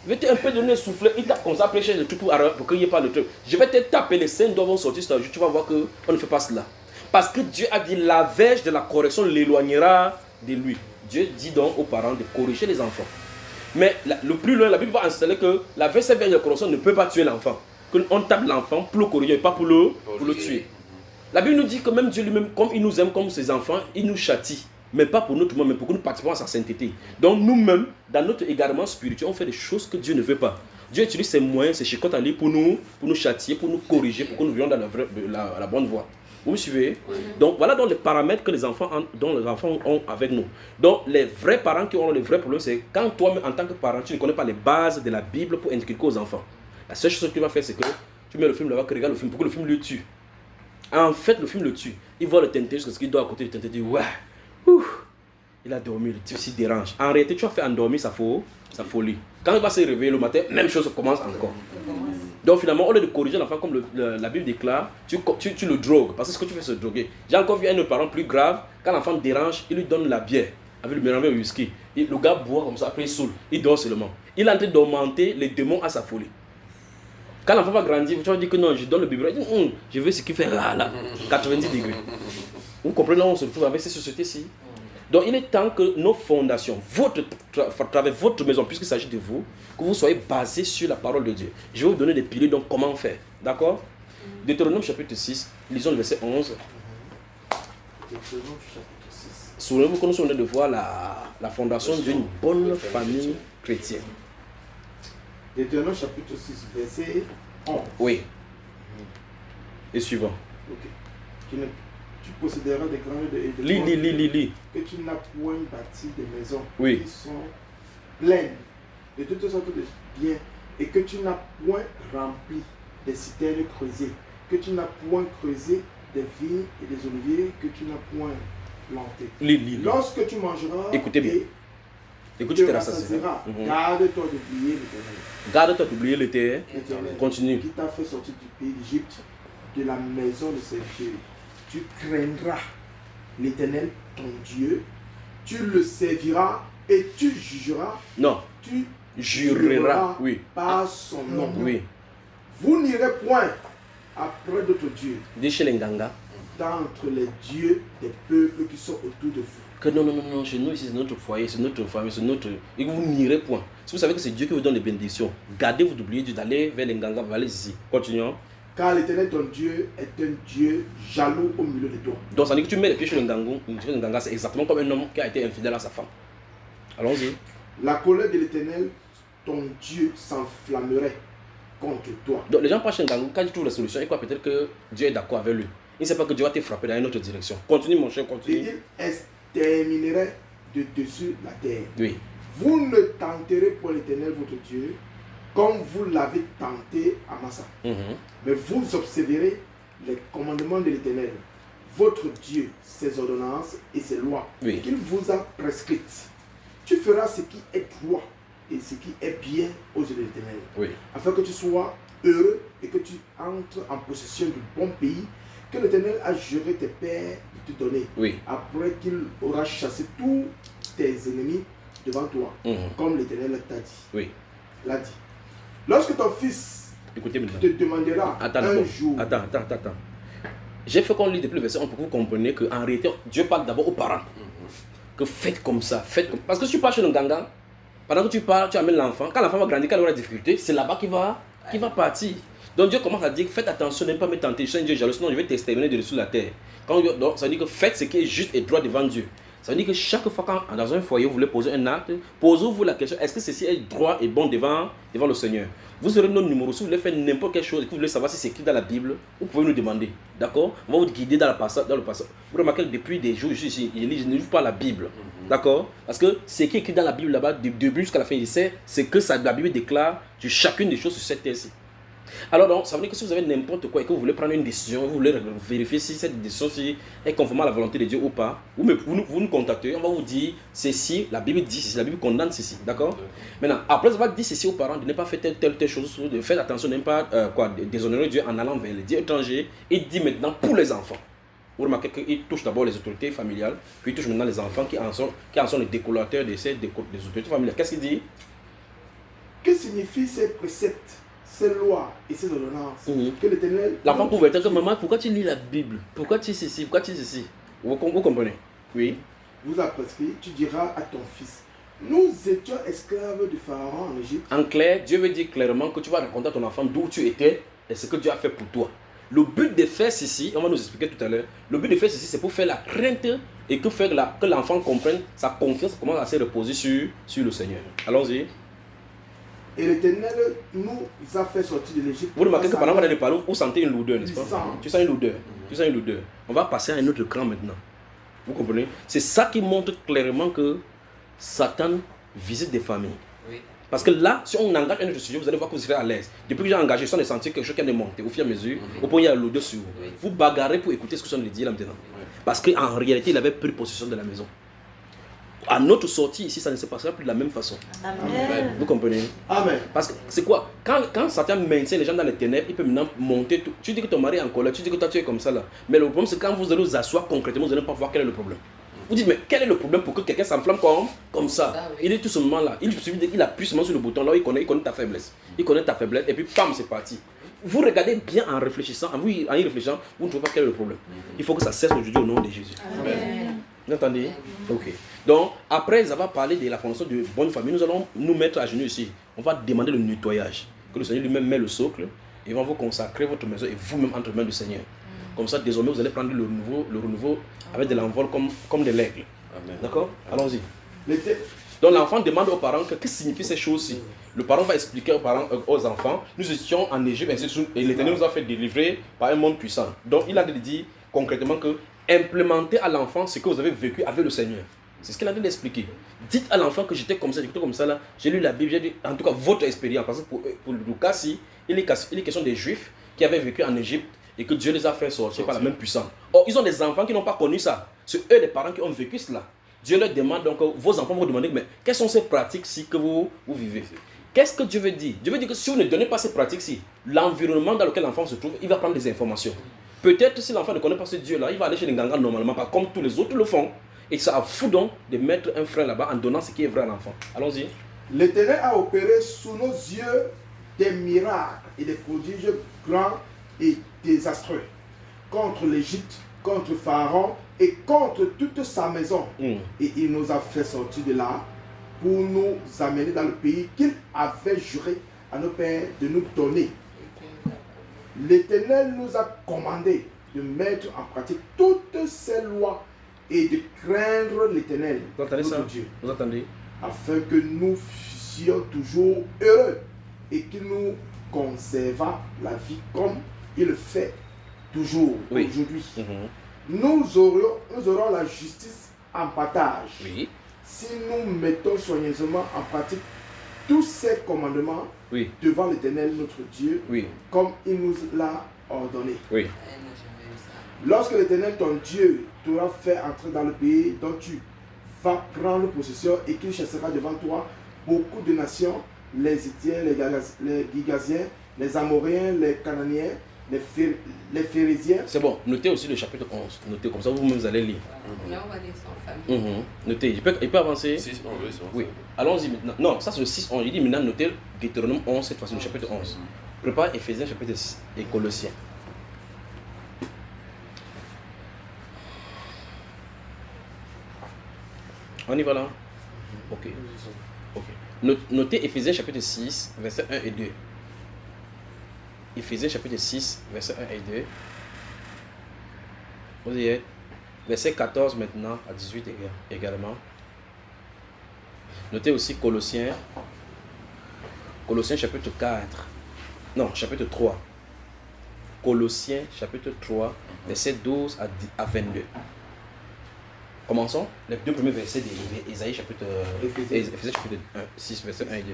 Je vais te un peu donner souffler, il tape comme ça, après cherche le truc pour qu'il n'y ait pas le truc. Je vais te taper, les scènes doivent sortir, tu vas voir qu'on ne fait pas cela. Parce que Dieu a dit, la verge de la correction l'éloignera de lui. Dieu dit donc aux parents de corriger les enfants. Mais le plus loin, la Bible va installer que la verge de la correction ne peut pas tuer l'enfant. Qu'on tape l'enfant pour le corriger, pas pour le tuer. La Bible nous dit que même Dieu lui-même, comme il nous aime comme ses enfants, il nous châtie. Mais pas pour notre monde, mais pour que nous participons à sa sainteté. Donc nous-mêmes, dans notre égarement spirituel, on fait des choses que Dieu ne veut pas. Dieu utilise ses moyens, ses chicottes à lui pour nous châtier, pour nous corriger, pour que nous vivions dans la bonne voie. Vous me suivez? Oui. Donc voilà donc les paramètres que les enfants ont avec nous. Donc les vrais parents qui ont les vrais problèmes, c'est quand toi-même en tant que parent, tu ne connais pas les bases de la Bible pour inculquer aux enfants. La seule chose que tu vas faire, c'est que tu mets le film là-bas, que regarde le film, pour que le film le tue. En fait, le film le tue. Il voit le tenter jusqu'à ce qu'il doit à côté du tenter, il dit ouais. Il a dormi, le type s'y dérange. En réalité, tu as fait endormir sa folie. Quand il va se réveiller le matin, même chose commence encore. Donc finalement, au lieu de corriger l'enfant comme la Bible déclare, tu le drogues. Parce que ce que tu fais, c'est droguer. J'ai encore vu un autre parent plus grave. Quand l'enfant dérange, il lui donne la bière avec le mélange au whisky. Et le gars boit comme ça, après il saoule. Il dort seulement. Il est en train d'augmenter les démons à sa folie. Quand l'enfant va grandir, tu vas dire que non, je donne le biberon. Il dit, je veux ce qu'il fait là, 90 degrés. Vous comprenez là où on se retrouve avec ces sociétés-ci. Donc il est temps que nos fondations, votre maison, puisqu'il s'agit de vous, que vous soyez basés sur la parole de Dieu. Je vais vous donner des piliers, donc comment faire. D'accord? Deutéronome chapitre 6, lisons le verset 11. Deutéronome chapitre 6. Souvenez-vous que nous sommes en train de voir la fondation d'une bonne famille chrétienne. Deutéronome chapitre 6, verset 11. Oui. Et suivant. Ok. Tu posséderas des grandes et des Lis. Que tu n'as point bâti des maisons qui sont pleines de toutes sortes de biens et que tu n'as point rempli des citernes creusées, que tu n'as point creusé des vignes et des oliviers, que tu n'as point planté. Lis. Lorsque tu mangeras, écoutez bien. Écoutez, tu rassasieras. Garde-toi d'oublier l'Éternel. Garde-toi d'oublier l'Éternel. Continue. Qui t'a fait sortir du pays d'Égypte, de la maison de servitude. Tu craindras l'Éternel, ton Dieu, tu le serviras et tu jugeras. Non. Tu jureras, oui, par son nom. Oui. Vous n'irez point après d'autres dieux. D'entre les dieux des peuples qui sont autour de vous. Que non, chez nous ici c'est notre foyer, c'est notre famille, c'est notre... Et que vous n'irez point. Si vous savez que c'est Dieu qui vous donne les bénédictions, gardez-vous d'oublier Dieu, d'aller vers les Nganga, allez ici. Continuons. Car l'Éternel ton Dieu est un Dieu jaloux au milieu de toi. Donc ça veut dire que tu mets les pieds sur le Nganga, c'est exactement comme un homme qui a été infidèle à sa femme. Allons-y. La colère de l'Éternel, ton Dieu, s'enflammerait contre toi. Donc les gens parlent chez Nganga, quand ils trouvent la solution, ils croient peut-être que Dieu est d'accord avec lui. Il ne sait pas que Dieu va te frapper dans une autre direction. Continue mon cher, continue. Et il exterminerait de dessus la terre. Oui. Vous ne tenterez point l'Éternel votre Dieu, comme vous l'avez tenté à Massa. Mais vous observerez les commandements de l'Éternel, votre Dieu, ses ordonnances et ses lois qu'il vous a prescrites. Tu feras ce qui est droit et ce qui est bien aux yeux de l'Éternel, afin que tu sois heureux et que tu entres en possession du bon pays que l'Éternel a juré tes pères de te donner, après qu'il aura chassé tous tes ennemis devant toi, comme l'Éternel l'a dit. Lorsque ton fils te demandera un jour... Attends. J'ai fait qu'on lit depuis le verset 1 pour que vous compreniez qu'en réalité, Dieu parle d'abord aux parents. Que faites comme ça, Parce que si tu pars chez le Nganga, pendant que tu pars, tu amènes l'enfant. Quand l'enfant va grandir, quand il aura des difficultés, c'est là-bas qu'il va partir. Donc Dieu commence à dire, faites attention, ne pas me tenter. Je suis un Dieu jaloux, sinon je vais t'exterminer de dessous de la terre. Donc ça veut dire que faites ce qui est juste et droit devant Dieu. Ça veut dire que chaque fois quand dans un foyer vous voulez poser un acte, posez-vous la question, est-ce que ceci est droit et bon devant le Seigneur? Vous aurez notre numéro, si vous voulez faire n'importe quelle chose et que vous voulez savoir si c'est écrit dans la Bible, vous pouvez nous demander. D'accord? On va vous guider dans le passage. Vous remarquez que depuis des jours, je ne lis pas la Bible. D'accord? Parce que ce qui est écrit dans la Bible là-bas, du début jusqu'à la fin, c'est que la Bible déclare sur chacune des choses sur cette terre-ci. Alors donc, ça veut dire que si vous avez n'importe quoi et que vous voulez prendre une décision, vous voulez vérifier si cette décision est conforme à la volonté de Dieu ou pas, vous nous contactez, on va vous dire ceci, la Bible dit ceci, la Bible condamne ceci, d'accord? Maintenant, après avoir dit ceci aux parents, de ne pas faire telle chose, de faire attention, de ne pas déshonorer Dieu en allant vers les dieux étrangers, il dit maintenant pour les enfants. Vous remarquez qu'il touche d'abord les autorités familiales, puis il touche maintenant les enfants qui en sont les décolateurs des autorités familiales. Qu'est-ce qu'il dit? Que signifient ces préceptes, ces lois et ces ordonnances que l'Éternel... L'enfant pouvait dire que maman, pourquoi tu lis la Bible? Pourquoi tu sais ceci? Pourquoi tu sais ceci? Vous comprenez? Oui. Vous a prescrit, tu diras à ton fils, nous étions esclaves du Pharaon en Égypte. En clair, Dieu veut dire clairement que tu vas raconter à ton enfant d'où tu étais et ce que Dieu a fait pour toi. Le but de faire ceci, on va nous expliquer tout à l'heure, le but de faire ceci, c'est pour faire la crainte et que l'enfant comprenne sa confiance commence à se reposer sur le Seigneur. Allons-y. Et l'Éternel nous a fait sortir de l'Égypte. Vous remarquez que pendant qu'on a parlé, vous sentez une lourdeur, n'est-ce pas? Tu sens une lourdeur. Tu sens une lourdeur. On va passer à un autre cran maintenant. Vous comprenez? C'est ça qui montre clairement que Satan visite des familles. Oui. Parce que là, si on engage un autre sujet, vous allez voir que vous serez à l'aise. Depuis que j'ai engagé, je sens sentir quelque chose qui a monté au fur et à mesure. Au point où il y a l'odeur sur vous. Oui. Vous bagarrez pour écouter ce que je viens de dire là maintenant. Oui. Parce qu'en réalité, il avait pris possession de la maison. À notre sortie ici, ça ne se passera plus de la même façon. Amen. Vous comprenez? Amen. Parce que c'est quoi? Quand Satan maintient les gens dans les ténèbres, il peut maintenant monter tout. Tu dis que ton mari est en colère, tu dis que toi tu es comme ça là. Mais le problème c'est quand vous allez vous asseoir concrètement, vous n'allez pas voir quel est le problème. Vous dites, mais quel est le problème pour que quelqu'un s'enflamme comme ça? Ah, oui. Il est tout ce moment là. Il appuie seulement sur le bouton là, il connaît ta faiblesse. Il connaît ta faiblesse et puis pam, c'est parti. Vous regardez bien en réfléchissant, en y réfléchissant, vous ne trouvez pas quel est le problème. Il faut que ça cesse aujourd'hui au nom de Jésus. Amen. Vous entendez? Ok. Donc, après avoir parlé de la fondation de bonne famille, nous allons nous mettre à genoux ici. On va demander le nettoyage. Que le Seigneur lui-même met le socle et va vous consacrer votre maison et vous-même entre les mains du Seigneur. Comme ça, désormais, vous allez prendre le renouveau avec de l'envol comme de l'aigle. D'accord? Allons-y. Donc, l'enfant demande aux parents que signifient ces choses-ci. Le parent va expliquer aux enfants, nous étions en Égypte et l'Éternel nous a fait délivrer par un monde puissant. Donc, il a dit concrètement que implémentez à l'enfant ce que vous avez vécu avec le Seigneur. C'est ce qu'il a dit d'expliquer. Dites à l'enfant que j'étais comme ça là. J'ai lu la Bible, j'ai dit, en tout cas votre expérience. Parce que pour Lucas, il est question des Juifs qui avaient vécu en Égypte et que Dieu les a fait sortir par la même puissance. Or, ils ont des enfants qui n'ont pas connu ça. C'est eux les parents qui ont vécu cela. Dieu leur demande donc, vos enfants vont vous demander, mais quelles sont ces pratiques-ci que vous vivez? Qu'est-ce que Dieu veut dire? Dieu veut dire que si vous ne donnez pas ces pratiques-ci, l'environnement dans lequel l'enfant se trouve, il va prendre des informations. Peut-être si l'enfant ne connaît pas ce Dieu-là, il va aller chez les gangas normalement, pas comme tous les autres le font. Et ça fout donc de mettre un frein là-bas en donnant ce qui est vrai à l'enfant. Allons-y. L'Éternel a opéré sous nos yeux des miracles et des prodiges grands et désastreux contre l'Égypte, contre Pharaon et contre toute sa maison. Et il nous a fait sortir de là pour nous amener dans le pays qu'il avait juré à nos pères de nous donner. L'Éternel nous a commandé de mettre en pratique toutes ces lois et de craindre l'Éternel, notre Dieu. Vous entendez? Afin que nous fussions toujours heureux et qu'il nous conserva la vie comme il le fait toujours aujourd'hui. Nous aurons la justice en partage si nous mettons soigneusement en pratique tous ces commandements devant l'Éternel notre Dieu comme il nous l'a ordonné. Lorsque l'Éternel ton Dieu t'aura fait entrer dans le pays dont tu vas prendre possession et qu'il chassera devant toi beaucoup de nations, les Héthiens, les Girgasiens, les Amoréens, les Cananéens, les Phérésiens. C'est bon, notez aussi le chapitre 11. Notez, comme ça vous-même vous allez lire. Là, on va lire ça en famille. Notez, il peut avancer. 6, 11, oui. Allons-y maintenant. Non, ça c'est le 6, 11. Il dit maintenant notez Deutéronome 11, cette fois-ci, le chapitre 11. Prépare Éphésiens, chapitre 6 et Colossiens. On y va là? Ok. Notez Éphésiens chapitre 6, versets 1 et 2. Éphésiens chapitre 6, versets 1 et 2. Vous y êtes? Verset 14 maintenant à 18 également. Notez aussi Colossiens chapitre 4. Non, chapitre 3. Colossiens chapitre 3, verset 12 à 22. Commençons les deux premiers versets d'Ésaïe chapitre 1, 6, verset 1 et 2.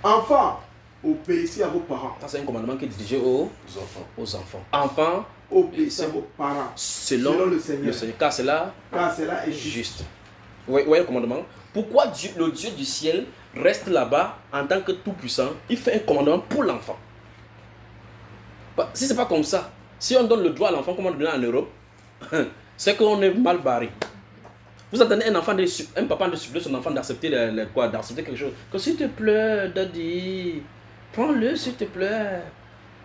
Enfants, obéissez à vos parents. Ça, c'est un commandement qui est dirigé aux enfants. Enfants, obéissez à vos parents selon le Seigneur. Car cela est juste. Vous voyez le commandement? Pourquoi le Dieu du ciel reste là-bas en tant que tout-puissant? Il fait un commandement pour l'enfant. Si ce n'est pas comme ça, si on donne le droit à l'enfant comme on le donne en Europe, c'est qu'on est mal barré. Vous attendez un papa de supplier son enfant d'accepter d'accepter quelque chose. Que s'il te plaît, daddy, prends-le s'il te plaît.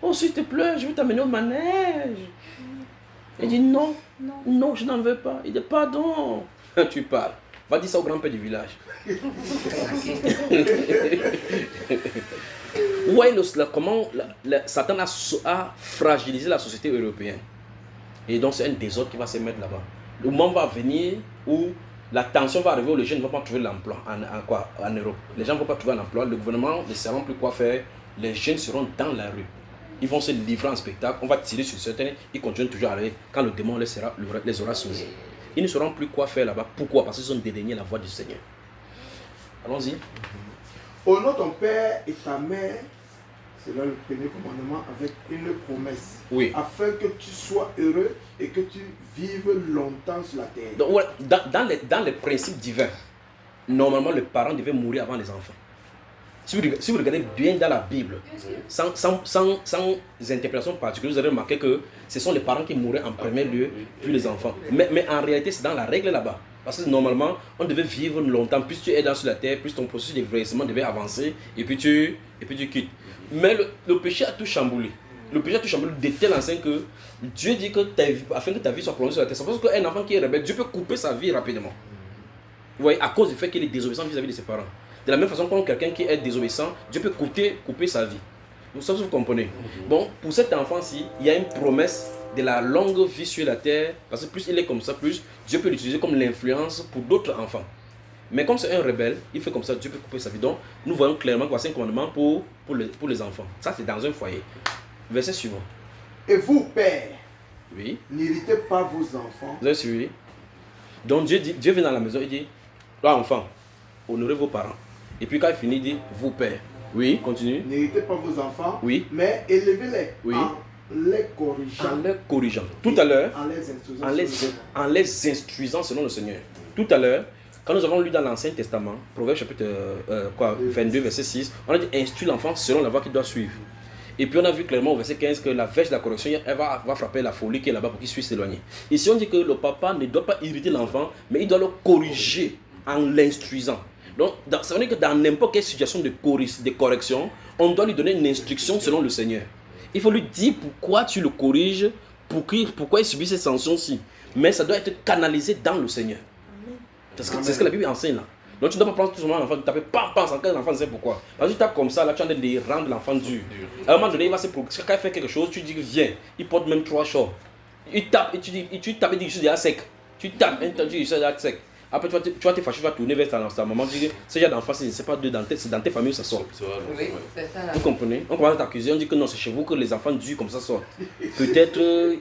Oh, s'il te plaît, je vais t'amener au manège. Il dit non, je n'en veux pas. Il dit pardon. Tu parles. Va dire ça au grand-père du village. Vous voyez comment Satan a fragilisé la société européenne. Et donc c'est un désordre qui va se mettre là-bas. Le moment va venir où la tension va arriver où les jeunes ne vont pas trouver l'emploi en Europe. Les gens ne vont pas trouver un emploi. Le gouvernement ne saura plus quoi faire. Les jeunes seront dans la rue. Ils vont se livrer en spectacle. On va tirer sur certains. Ils continuent toujours à aller. Quand le démon les aura sauvés. Ils ne sauront plus quoi faire là-bas. Pourquoi? Parce qu'ils ont dédaigné la voix du Seigneur. Allons-y. Honore ton père et ta mère, c'est là le premier commandement avec une promesse. Oui. Afin que tu sois heureux et que tu vives longtemps sur la terre. Donc, ouais, dans les principes divins, normalement les parents devaient mourir avant les enfants. Si vous regardez bien dans la Bible, sans interprétation particulière, vous allez remarquer que ce sont les parents qui mouraient en premier lieu, puis les enfants. Mais en réalité, c'est dans la règle là-bas. Parce que normalement, on devait vivre longtemps. Plus tu es dans sur la terre, plus ton processus de vieillissement devait avancer, et puis tu quittes. Mais le péché a tout chamboulé. Le péché a tout chamboulé de telle enseigne que Dieu dit que afin que ta vie soit prolongée sur la terre, c'est parce qu'un enfant qui est rebelle, Dieu peut couper sa vie rapidement. Vous voyez, à cause du fait qu'il est désobéissant vis-à-vis de ses parents. De la même façon, quand quelqu'un qui est désobéissant, Dieu peut couper sa vie. Vous comprenez? Bon, pour cet enfant-ci, il y a une promesse de la longue vie sur la terre, parce que plus il est comme ça, plus Dieu peut l'utiliser comme l'influence pour d'autres enfants. Mais comme c'est un rebelle, il fait comme ça, Dieu peut couper sa vie. Donc, nous voyons clairement que voici un commandement pour les enfants. Ça, c'est dans un foyer. Verset suivant. Et vous, pères, oui, n'irritez pas vos enfants. Vous avez suivi? Donc, Dieu vient dans la maison, il dit, là, enfant, honorez vos parents. Et puis quand il finit, il dit, vous, père. Oui, continue. N'irritez pas vos enfants, oui, mais élevez-les, oui, en les corrigeant. En les corrigeant. Tout à l'heure, en les instruisant selon le Seigneur. Tout à l'heure, quand nous avons lu dans l'Ancien Testament, Proverbe chapitre 22, verset 6, on a dit instruire l'enfant selon la voie qu'il doit suivre. Et puis on a vu clairement au verset 15 que la verge de la correction, elle va frapper la folie qui est là-bas pour qu'il puisse s'éloigner. Ici on dit que le papa ne doit pas irriter l'enfant, mais il doit le corriger en l'instruisant. Donc ça veut dire que dans n'importe quelle situation de correction, on doit lui donner une instruction selon le Seigneur. Il faut lui dire pourquoi tu le corriges, pourquoi il subit cette sanction-ci. Mais ça doit être canalisé dans le Seigneur. C'est ce que la Bible enseigne là. Donc tu ne dois pas prendre tout simplement l'enfant, tu tapes, sans que l'enfant ne sait pourquoi. Parce que tu tapes comme ça, là tu es en train de rendre l'enfant dur. À un moment donné, il va se progresser. Quand il fait quelque chose, tu dis viens. Il porte même 3 shorts. Il tape et tu tapes et tu dis je suis déjà sec. Tu tapes et tu dis je suis déjà sec. Après tu vas te fâcher, tu vas tourner vers ta maman, tu dis ce genre d'enfant, c'est pas c'est dans tes familles où ça sort. Oui, c'est ça. Vous comprenez? On commence à t'accuser, on dit que non, c'est chez vous que les enfants durs comme ça sortent. Peut-être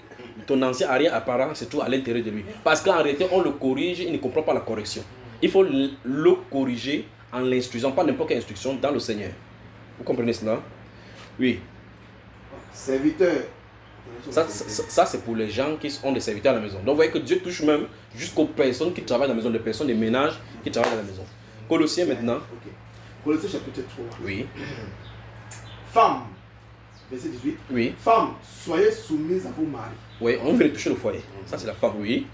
ton ancien arrière-apparent se trouve à l'intérieur de lui. Parce qu'en réalité, on le corrige, il ne comprend pas la correction. Il faut le corriger en l'instruisant, pas n'importe quelle instruction, dans le Seigneur. Vous comprenez cela? Oui. Serviteur. Ça c'est pour les gens qui ont des serviteurs à la maison. Donc vous voyez que Dieu touche même jusqu'aux personnes qui travaillent à la maison, les personnes des ménages qui travaillent à la maison. Colossiens maintenant. Okay. Colossiens chapitre 3. Oui. Femmes, verset 18. Oui. Femmes, soyez soumises à vos maris. Oui, on veut toucher le foyer. Ça c'est la femme, oui.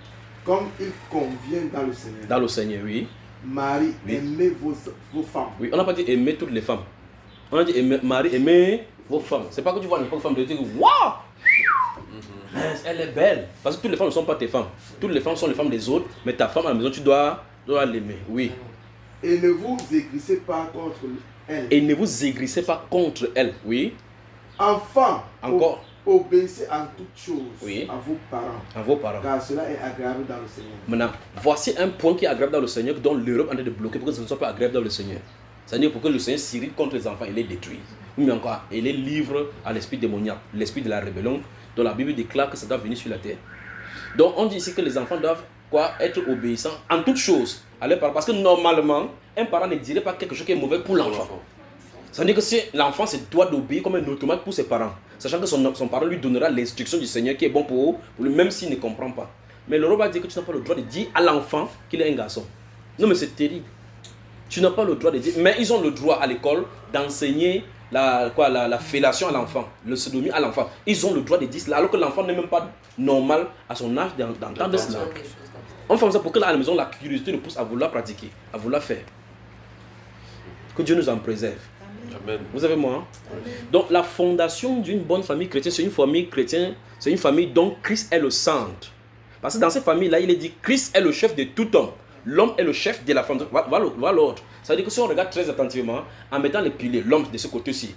Comme il convient dans le Seigneur. Dans le Seigneur, oui. Marie, oui. Aimez vos femmes. Oui, on n'a pas dit aimer toutes les femmes. On a dit Marie, aimez vos femmes. C'est pas que tu vois n'importe quelle femme de dire waouh! Elle est belle. Parce que toutes les femmes ne sont pas tes femmes. Toutes les femmes sont les femmes des autres. Mais ta femme à la maison, tu dois l'aimer. Oui. Et ne vous aigrissez pas contre elle. Et ne vous aigrissez pas contre elle. Oui. Enfants. Encore. Obéissez en toutes choses Oui. à vos parents. À vos parents. Car cela est agréable dans le Seigneur. Maintenant, voici un point qui est agréable dans le Seigneur, dont l'Europe est en train de bloquer pour que ce ne soit pas agréable dans le Seigneur. C'est-à-dire pour que le Seigneur s'irrite contre les enfants et les détruise. Mais encore, il les livre à l'esprit démoniaque, l'esprit de la rébellion, dont la Bible déclare que ça doit venir sur la terre. Donc on dit ici que les enfants doivent être obéissants en toutes choses à leurs parents. Parce que normalement, un parent ne dirait pas quelque chose qui est mauvais pour l'enfant. C'est-à-dire que si l'enfant se doit d'obéir comme un automate pour ses parents, sachant que son parent lui donnera l'instruction du Seigneur qui est bon pour lui, même s'il ne comprend pas. Mais le roi va dire que tu n'as pas le droit de dire à l'enfant qu'il est un garçon. Non mais c'est terrible. Tu n'as pas le droit de dire, mais ils ont le droit à l'école d'enseigner la fellation à l'enfant, le sodomie à l'enfant. Ils ont le droit de dire cela, alors que l'enfant n'est même pas normal à son âge d'entendre cela. On fait ça pour que à la maison, la curiosité le pousse à vouloir pratiquer, à vouloir faire. Que Dieu nous en préserve. Amen. Vous avez moi, hein? Donc la fondation d'une bonne famille chrétienne, c'est une famille chrétienne, c'est une famille dont Christ est le centre. Parce que dans cette famille-là, il est dit Christ est le chef de tout homme. L'homme est le chef de la famille. Voilà l'autre. Ça veut dire que si on regarde très attentivement, en mettant les piliers, l'homme de ce côté-ci,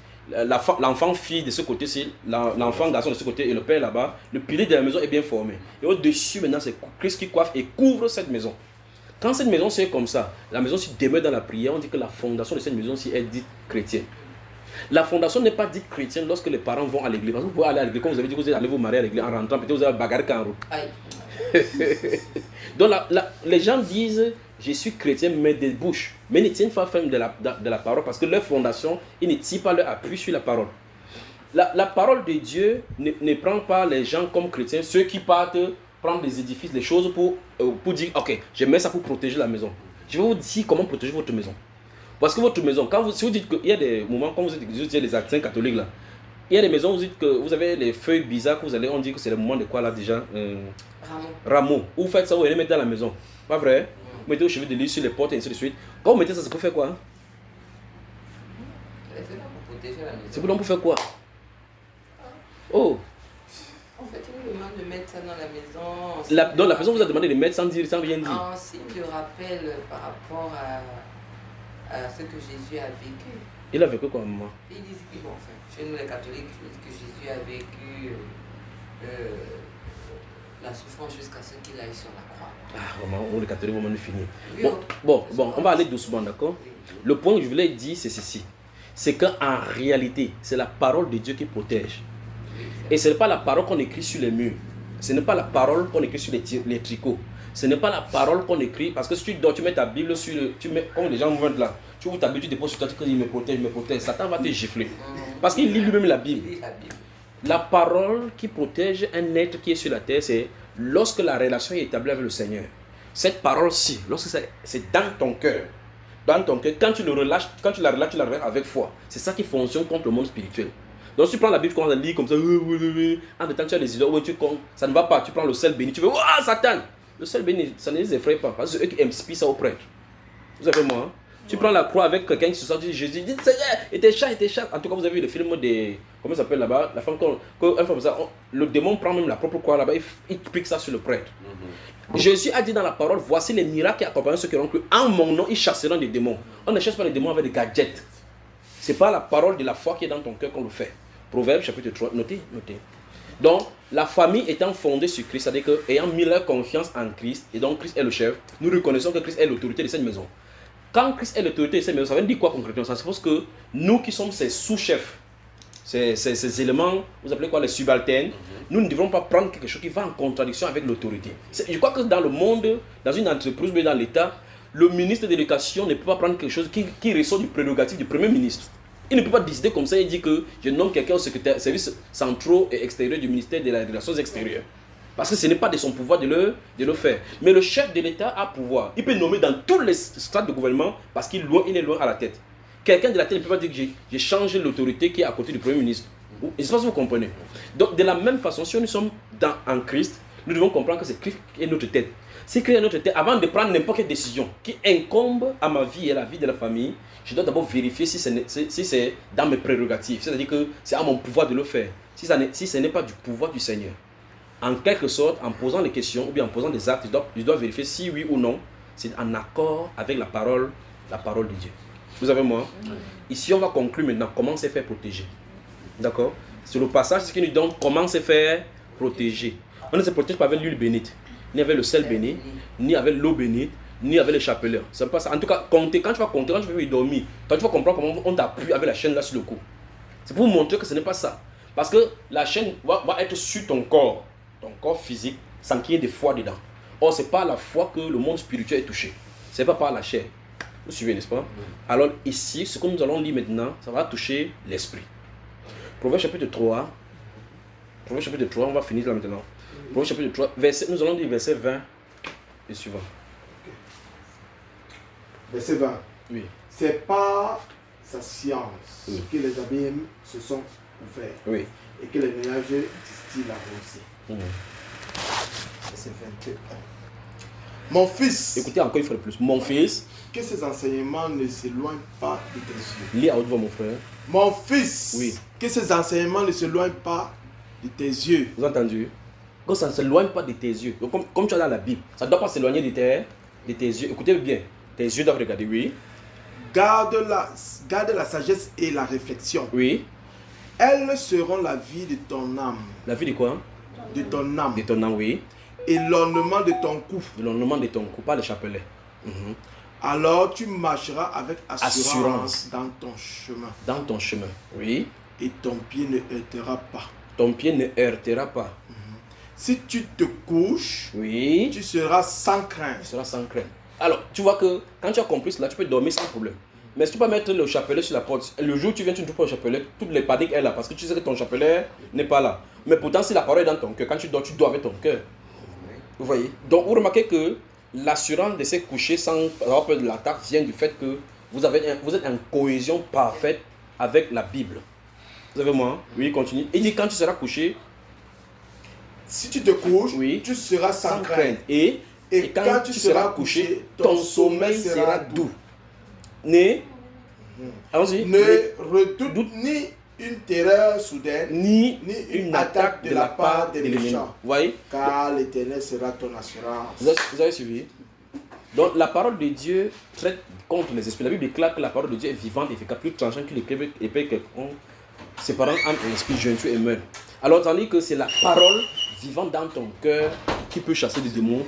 l'enfant fille de ce côté-ci, l'enfant garçon de ce côté et le père là-bas, le pilier de la maison est bien formé. Et au-dessus, maintenant, c'est Christ qui coiffe et couvre cette maison. Quand cette maison c'est comme ça, la maison s'y demeure dans la prière, on dit que la fondation de cette maison-ci est dite chrétienne. La fondation n'est pas dite chrétienne lorsque les parents vont à l'église. Parce que vous pouvez aller à l'église, comme vous avez dit que vous allez vous marier à l'église en rentrant, peut-être vous avez bagarré en route. Donc les gens disent je suis chrétien mais des bouches, mais ils ne tiennent pas ferme de la parole parce que leur fondation, ils ne tirent pas leur appui sur la parole. La parole de Dieu ne prend pas les gens comme chrétiens, ceux qui partent prendre des édifices, des choses pour dire ok, je mets ça pour protéger la maison. Je vais vous dire comment protéger votre maison. Parce que votre maison, si vous dites qu'il y a des moments, quand vous êtes les actions catholiques là, il y a des maisons où vous dites que vous avez les feuilles bizarres que vous allez, on dit que c'est le moment de quoi là déjà rameau. Où vous faites ça, vous allez mettre dans la maison. Pas vrai? Vous mettez vos cheveux de lit sur les portes et ainsi de suite. Quand vous mettez ça, c'est pour faire quoi? C'est pour protéger la maison. C'est pour faire quoi? Oh! En fait, il nous demande de mettre ça dans la maison. Donc la personne vous a demandé de mettre sans rien dire. En signe de rappel par rapport à ce que Jésus a vécu. Il a vécu quoi, maman? Il dit que, bon, enfin, chez nous les catholiques, que Jésus a vécu la souffrance jusqu'à ce qu'il aille sur la croix. Ah, vraiment, les catholiques vont nous finir. Bon, on va aller doucement, d'accord? Le point que je voulais dire, c'est ceci. C'est qu'en réalité, c'est la parole de Dieu qui protège. Et ce n'est pas la parole qu'on écrit sur les murs. Ce n'est pas la parole qu'on écrit sur les tricots. Ce n'est pas la parole qu'on écrit. Parce que si tu mets ta Bible sur le... Comme les gens vont là, tu ouvres ta Bible, tu déposes sur toi, tu dis il me protège. Satan va te gifler. Parce qu'il lit lui-même la Bible. La parole qui protège un être qui est sur la terre, c'est lorsque la relation est établie avec le Seigneur. Cette parole-ci, lorsque c'est dans ton cœur. Dans ton cœur, quand tu la relâches avec foi. C'est ça qui fonctionne contre le monde spirituel. Donc si tu prends la Bible, tu commences à lire comme ça, en même temps tu as des idées, ça ne va pas, tu prends le sel béni, tu veux, ah Satan! Le sel béni, ça ne les effraie pas, parce que c'est eux qui inspirent ça aux prêtres. Vous savez moi, hein? Tu prends la croix avec quelqu'un qui se sort, Jésus dit, Seigneur, et tes chats. En tout cas, vous avez vu le film des, comment ça s'appelle là-bas, la femme, le démon prend même la propre croix là-bas, il pique ça sur le prêtre. Jésus a dit dans la parole, voici les miracles qui accompagnent ceux qui ont cru. En mon nom, ils chasseront des démons. On ne chasse pas les démons avec des gadgets. Ce n'est pas la parole de la foi qui est dans ton cœur qu'on le fait. Proverbe chapitre 3, notez. Donc, la famille étant fondée sur Christ, c'est-à-dire qu'ayant mis leur confiance en Christ, et donc Christ est le chef, nous reconnaissons que Christ est l'autorité de cette maison. Quand Christ est l'autorité de cette maison, ça veut dire quoi concrètement? Ça suppose que nous qui sommes ses sous-chefs, ces éléments, vous appelez quoi, les subalternes, nous ne devons pas prendre quelque chose qui va en contradiction avec l'autorité. Je crois que dans le monde, dans une entreprise, mais dans l'État, le ministre de l'Éducation ne peut pas prendre quelque chose qui ressort du prérogatif du Premier ministre. Il ne peut pas décider comme ça et dire que je nomme quelqu'un au secrétaire services centraux et extérieurs du ministère des Relations extérieures. Parce que ce n'est pas de son pouvoir de le faire. Mais le chef de l'État a pouvoir. Il peut nommer dans tous les strates de gouvernement parce qu'il est loin à la tête. Quelqu'un de la tête ne peut pas dire que j'ai changé l'autorité qui est à côté du Premier ministre. Je ne sais pas si vous comprenez. Donc de la même façon, si nous sommes en Christ, nous devons comprendre que c'est Christ qui est notre tête. C'est Christ qui est notre tête. Avant de prendre n'importe quelle décision qui incombe à ma vie et à la vie de la famille, je dois d'abord vérifier si c'est dans mes prérogatives. C'est-à-dire que c'est à mon pouvoir de le faire. Si ce n'est pas du pouvoir du Seigneur. En quelque sorte, en posant des questions ou bien en posant des actes, je dois vérifier si oui ou non, c'est en accord avec la parole de Dieu. Vous avez moi? Ici, on va conclure maintenant comment se faire protéger. D'accord? C'est le passage qui nous donne comment se faire protéger. On ne se protège pas avec l'huile bénite, ni avec le sel béni, ni avec l'eau bénite, ni avec les chapeleurs. C'est pas ça. En tout cas, compter, quand tu vas compter, quand tu vas dormir, toi tu vas comprendre comment on t'appuie avec la chaîne là sur le cou. C'est pour vous montrer que ce n'est pas ça. Parce que la chaîne va être sur ton corps physique, sans qu'il y ait de foi dedans. Or, c'est par la foi que le monde spirituel est touché. C'est pas par la chair. Vous suivez, n'est-ce pas? Alors ici, ce que nous allons lire maintenant, ça va toucher l'esprit. Proverbe chapitre 3. Proverbe chapitre 3, on va finir là maintenant. Proverbe chapitre 3, nous allons lire verset 20 et suivant. Verset 20. Oui. C'est par sa science que les abîmes se sont ouverts. Oui. Et que les nuages distillent la rosée. Verset 21. Mon fils. Écoutez encore une fois de plus. Mon fils. Que ces enseignements ne s'éloignent pas de tes yeux. Lis à haute voix, mon frère. Mon fils. Oui. Que ces enseignements ne s'éloignent pas de tes yeux. Vous avez entendu? Que ça ne s'éloigne pas de tes yeux. Donc, comme tu as dans la Bible, ça ne doit pas s'éloigner de tes yeux. Écoutez bien. Tes yeux doivent regarder, oui. Garde la sagesse et la réflexion. Oui. Elles seront la vie de ton âme. La vie de quoi? De ton âme. De ton âme, oui. Et l'ornement de ton cou. De l'ornement de ton cou, pas le chapelet. Alors tu marcheras avec assurance dans ton chemin. Dans ton chemin, oui. Et ton pied ne heurtera pas. Ton pied ne heurtera pas. Si tu te couches, oui, tu seras sans crainte. Tu seras sans crainte. Alors, tu vois que quand tu as compris cela, tu peux dormir sans problème. Mais si tu peux mettre le chapelet sur la porte, le jour où tu viens, tu ne trouves pas le chapelet, toutes les paniques est là parce que tu sais que ton chapelet n'est pas là. Mais pourtant, si la parole est dans ton cœur, quand tu dors avec ton cœur. Vous voyez? Donc, vous remarquez que l'assurance de se coucher sans avoir peur de l'attaque vient du fait que vous êtes en cohésion parfaite avec la Bible. Vous avez moi? Oui, continue. Il dit quand tu seras couché, si tu te couches, oui, tu seras sans crainte. Et quand tu seras couché, ton sommeil sera doux. Ne redoute ni une terreur soudaine, ni une attaque de la part des méchants. Voyez? Car l'Éternel sera ton assurance. Vous avez suivi? Donc la parole de Dieu traite contre les esprits. La Bible déclare que la parole de Dieu est vivante, efficace, plus tranchante que l'épée quelconque, séparant âme et esprit, jointure et meurtre. Alors tandis que c'est la parole vivante dans ton cœur qui peut chasser des démons.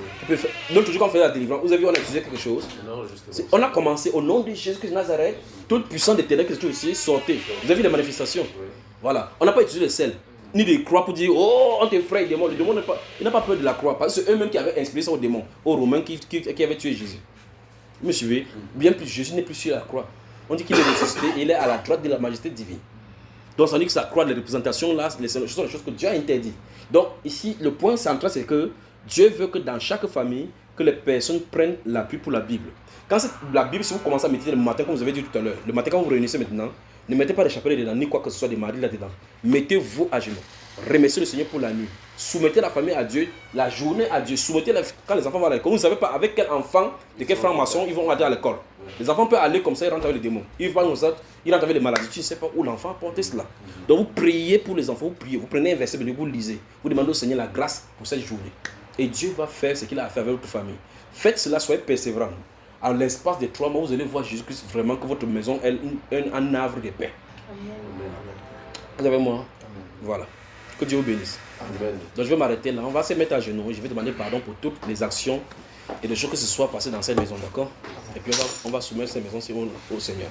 L'autre jour quand on faisait la délivrance, vous avez vu, on a utilisé quelque chose. Non, on a commencé au nom de Jésus-Christ de Nazareth, toute puissance des ténèbres qui se ici, sortez. Vous avez vu les manifestations. Oui. Voilà. On n'a pas utilisé le sel, ni des croix pour dire, oh, on t'effraie, le démon. Le démon n'a pas peur de la croix. Parce que c'est eux-mêmes qui avaient inspiré ça aux démons, aux Romains qui avaient tué Jésus. Vous me suivez? Bien plus, Jésus n'est plus sur la croix. On dit qu'il est ressuscité et il est à la droite de la majesté divine. Donc ça dit que sa croix, les représentations là, ce sont les choses que Dieu a interdites. Donc ici, le point central, c'est que Dieu veut que dans chaque famille, que les personnes prennent l'appui pour la Bible. Quand la Bible, si vous commencez à méditer le matin, comme vous avez dit tout à l'heure, le matin quand vous vous réunissez maintenant, ne mettez pas de chapelet dedans, ni quoi que ce soit de mari là-dedans. Mettez-vous à genoux. Remerciez le Seigneur pour la nuit. Soumettez la famille à Dieu, la journée à Dieu. Soumettez quand les enfants vont à l'école. Vous ne savez pas avec quel enfant, de quelle franc-maçon ils vont aller à l'école. Les enfants peuvent aller comme ça, ils rentrent avec les démons. Ils rentrent avec les maladies. Tu ne sais pas où l'enfant a porté cela. Donc vous priez pour les enfants, vous priez. Vous prenez un verset, vous lisez. Vous demandez au Seigneur la grâce pour cette journée. Et Dieu va faire ce qu'il a fait avec votre famille. Faites cela, soyez persévérants. À l'espace de 3 mois, vous allez voir Jésus-Christ vraiment que votre maison est un havre de paix. Amen. Vous avez moi? Amen. Voilà. Que Dieu vous bénisse. Amen. Donc je vais m'arrêter là. On va se mettre à genoux. Je vais demander pardon pour toutes les actions et les choses que ce soit passées dans cette maison, d'accord? Et puis on va soumettre cette maison au Seigneur.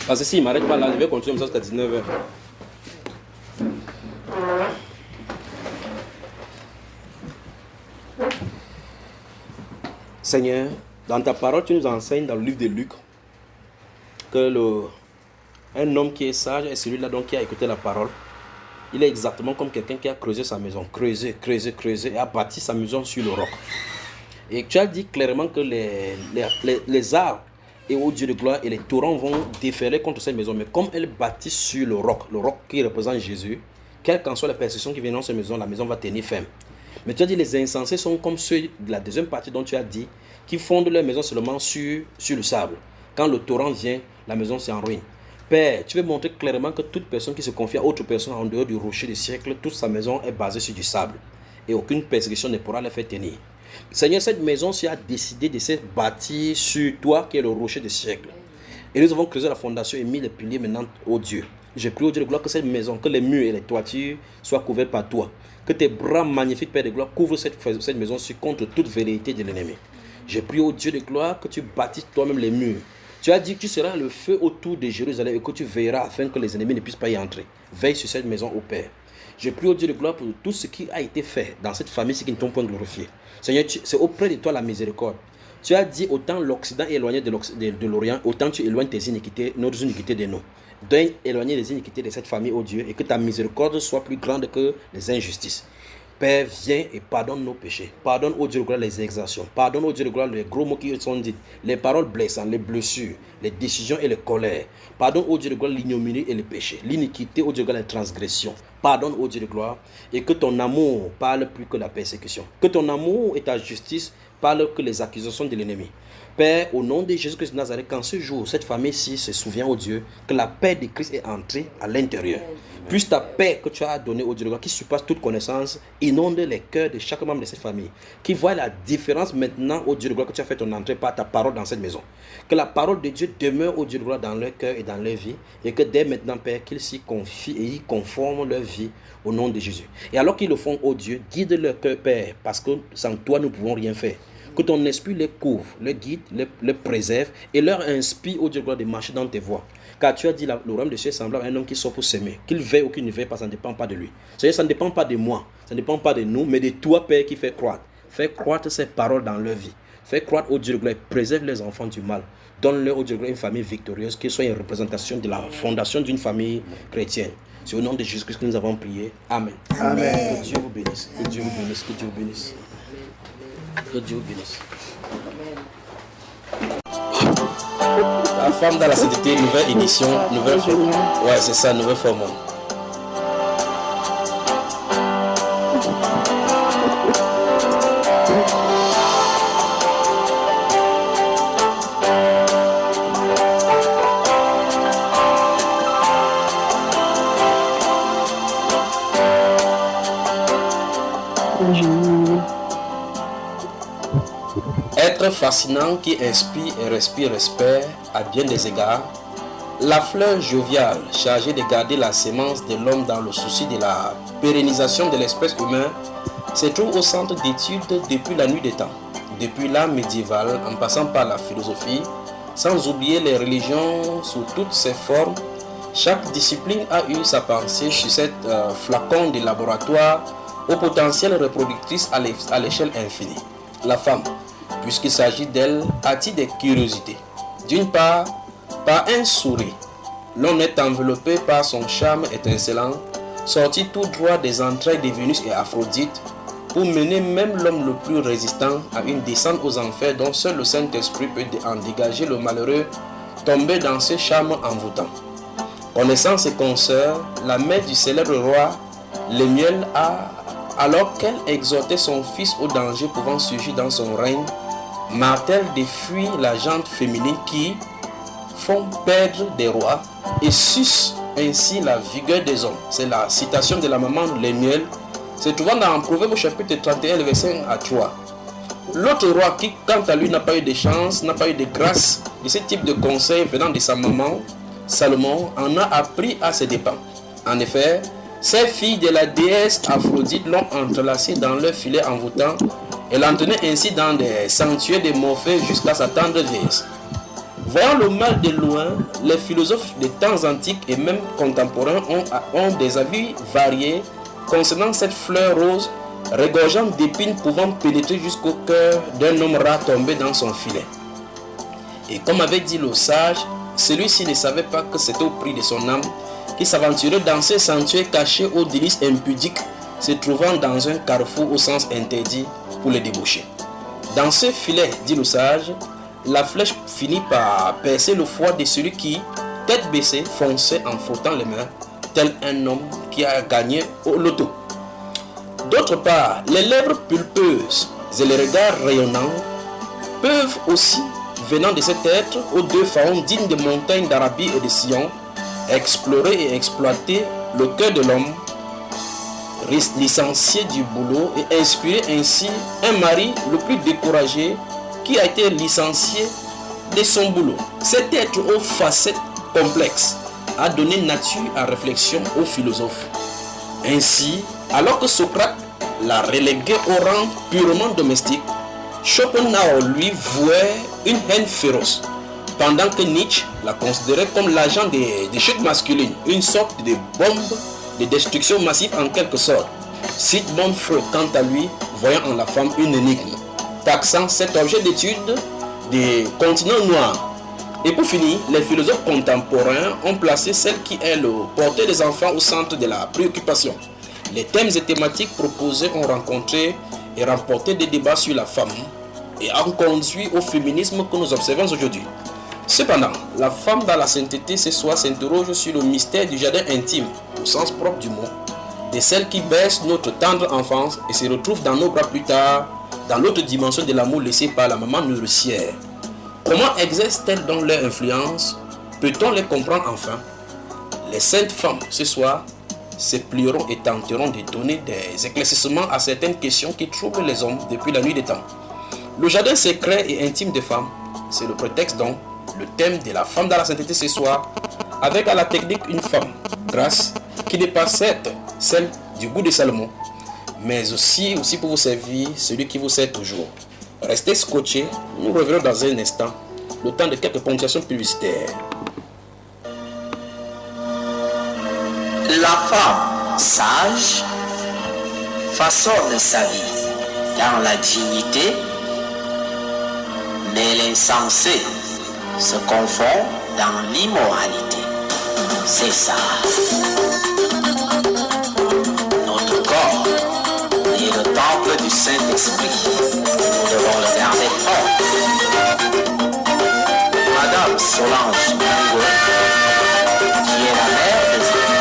Parce que s'il ne m'arrête pas là, je vais continuer jusqu'à 19h. Seigneur, dans ta parole, tu nous enseignes dans le livre de Luc que un homme qui est sage est celui-là donc qui a écouté la parole. Il est exactement comme quelqu'un qui a creusé sa maison, creusé, et a bâti sa maison sur le roc. Et tu as dit clairement que les arbres et ô Dieu de gloire et les torrents vont déferler contre cette maison. Mais comme elle bâtit sur le roc qui représente Jésus, quelle qu'en soit la persécution qui vient dans cette maison, la maison va tenir ferme. Mais tu as dit les insensés sont comme ceux de la deuxième partie dont tu as dit, qui fondent leur maison seulement sur le sable. Quand le torrent vient, la maison c'est en ruine. Père, tu veux montrer clairement que toute personne qui se confie à autre personne en dehors du rocher des siècles, toute sa maison est basée sur du sable. Et aucune persécution ne pourra la faire tenir. Seigneur, cette maison-ci a décidé de se bâtir sur toi qui est le rocher des siècles. Et nous avons creusé la fondation et mis les piliers maintenant, ô Dieu. Je prie au Dieu de gloire que cette maison, que les murs et les toitures soient couverts par toi. Que tes bras magnifiques, Père de gloire, couvrent cette maison contre toute velléité de l'ennemi. Je prie au Dieu de gloire que tu bâtisses toi-même les murs. Tu as dit que tu seras le feu autour de Jérusalem et que tu veilleras afin que les ennemis ne puissent pas y entrer. Veille sur cette maison, ô Père. Je prie au Dieu de gloire pour tout ce qui a été fait dans cette famille, ce qui ne t'ont point glorifié. Seigneur, c'est auprès de toi la miséricorde. Tu as dit autant l'Occident est éloigné de l'Orient, autant tu éloignes tes iniquités, nos iniquités de nous. Daigne éloigner les iniquités de cette famille, ô Dieu, et que ta miséricorde soit plus grande que les injustices. Père, viens et pardonne nos péchés. Pardonne au Dieu de gloire les exactions. Pardonne au Dieu de gloire les gros mots qui sont dits, les paroles blessantes, les blessures, les décisions et les colères. Pardonne au Dieu de gloire l'ignominie et le péché, l'iniquité au Dieu de gloire les transgressions. Pardonne au Dieu de gloire et que ton amour parle plus que la persécution. Que ton amour et ta justice parlent que les accusations de l'ennemi. Père, au nom de Jésus-Christ de Nazareth, qu'en ce jour, cette famille-ci se souvient au Dieu que la paix de Christ est entrée à l'intérieur. Puisse ta paix que tu as donnée au Dieu de gloire, qui surpasse toute connaissance, inonde les cœurs de chaque membre de cette famille, qui voit la différence maintenant au Dieu de gloire que tu as fait ton entrée par ta parole dans cette maison. Que la parole de Dieu demeure au Dieu de gloire dans leur cœur et dans leur vie, et que dès maintenant, Père, qu'ils s'y confient et y conforment leur vie au nom de Jésus. Et alors qu'ils le font, au Dieu, guide leur cœur, Père, parce que sans toi, nous ne pouvons rien faire. Que ton esprit les couvre, les guide, les préserve et leur inspire, au Dieu de gloire, de marcher dans tes voies. Car tu as dit, le royaume de Dieu est semblable à un homme qui sort pour s'aimer. Qu'il veille ou qu'il ne veille pas, ça ne dépend pas de lui. C'est-à-dire, ça ne dépend pas de moi, ça ne dépend pas de nous, mais de toi, Père, qui fait croître. Fais croître ces paroles dans leur vie. Fais croître, au Dieu de gloire, préserve les enfants du mal. Donne-leur, au Dieu de gloire, une famille victorieuse, qui soit une représentation de la fondation d'une famille chrétienne. C'est au nom de Jésus-Christ que nous avons prié. Amen. Amen. Que Dieu vous bénisse. Que Dieu vous bénisse. Que Dieu vous bénisse. Que Dieu vous bénisse. La femme dans la sainteté, nouvelle édition, nouvelle forme. Ouais, c'est ça, nouvelle forme. Être fascinant qui inspire et respire respect à bien des égards, la fleur joviale chargée de garder la sémence de l'homme dans le souci de la pérennisation de l'espèce humaine se trouve au centre d'études depuis la nuit des temps, depuis l'art médiéval en passant par la philosophie, sans oublier les religions sous toutes ses formes. Chaque discipline a eu sa pensée sur cette flacon de laboratoire au potentiel reproductrice à l'échelle infinie. La femme, puisqu'il s'agit d'elle, attire des curiosités. D'une part, par un sourire, l'on est enveloppé par son charme étincelant, sorti tout droit des entrailles de Vénus et Aphrodite, pour mener même l'homme le plus résistant à une descente aux enfers dont seul le Saint-Esprit peut en dégager le malheureux, tombé dans ce charme envoûtant. Connaissant ses consoeurs, la mère du célèbre roi Lémuel alors qu'elle exhortait son fils au danger pouvant surgir dans son règne, martèle de fuir la gente féminine qui font perdre des rois et suce ainsi la vigueur des hommes. C'est la citation de la maman Lémuel, se trouvant dans Proverbe chapitre 31, le verset à 3. L'autre roi qui, quant à lui, n'a pas eu de chance, n'a pas eu de grâce de ce type de conseil venant de sa maman, Salomon, en a appris à ses dépens. En effet, ces filles de la déesse Aphrodite l'ont entrelacé dans leur filet envoûtant et l'entenaient ainsi dans des sanctuaires de Morphée jusqu'à sa tendre vieillesse. Voyant le mal de loin, les philosophes des temps antiques et même contemporains ont des avis variés concernant cette fleur rose regorgeant d'épines pouvant pénétrer jusqu'au cœur d'un homme rat tombé dans son filet. Et comme avait dit le sage, celui-ci ne savait pas que c'était au prix de son âme qui s'aventurait dans ces sanctuaires cachés aux délices impudiques, se trouvant dans un carrefour au sens interdit pour les débaucher. Dans ce filet, dit le sage, la flèche finit par percer le foie de celui qui, tête baissée, fonçait en frottant les mains, tel un homme qui a gagné au loto. D'autre part, les lèvres pulpeuses et les regards rayonnants peuvent aussi, venant de cet être aux deux pharaons dignes des montagnes d'Arabie et de Sion, explorer et exploiter le cœur de l'homme, licencié du boulot et inspirer ainsi un mari le plus découragé qui a été licencié de son boulot. Cet être aux facettes complexes a donné nature à réflexion aux philosophes. Ainsi, alors que Socrate l'a relégué au rang purement domestique, Schopenhauer lui vouait une haine féroce, pendant que Nietzsche la considérait comme l'agent des chutes masculines, une sorte de bombe de destruction massive en quelque sorte. Sigmund Freud, quant à lui, voyant en la femme une énigme, taxant cet objet d'étude des continents noirs. Et pour finir, les philosophes contemporains ont placé celle qui est le portée des enfants au centre de la préoccupation. Les thèmes et thématiques proposés ont rencontré et remporté des débats sur la femme et ont conduit au féminisme que nous observons aujourd'hui. Cependant, la femme dans la sainteté ce soir s'interroge sur le mystère du jardin intime, au sens propre du mot, de celle qui baisse notre tendre enfance et se retrouve dans nos bras plus tard, dans l'autre dimension de l'amour laissé par la maman nourricière. Comment exercent-elles donc leur influence? Peut-on les comprendre enfin? Les saintes femmes, ce soir, se plieront et tenteront de donner des éclaircissements à certaines questions qui troublent les hommes depuis la nuit des temps. Le jardin secret et intime des femmes, c'est le prétexte donc, le thème de la femme dans la sainteté ce soir, avec à la technique une femme, grâce, qui dépasse certes celle du goût de Salomon, mais aussi pour vous servir celui qui vous sert toujours. Restez scotchés, nous revenons dans un instant, le temps de quelques ponctuations publicitaires. La femme sage façonne sa vie dans la dignité, mais l'insensé se confond dans l'immoralité. C'est ça. Notre corps est le temple du Saint-Esprit. Nous devons le garder propre. Madame Solange Mango, qui est la mère des enfants.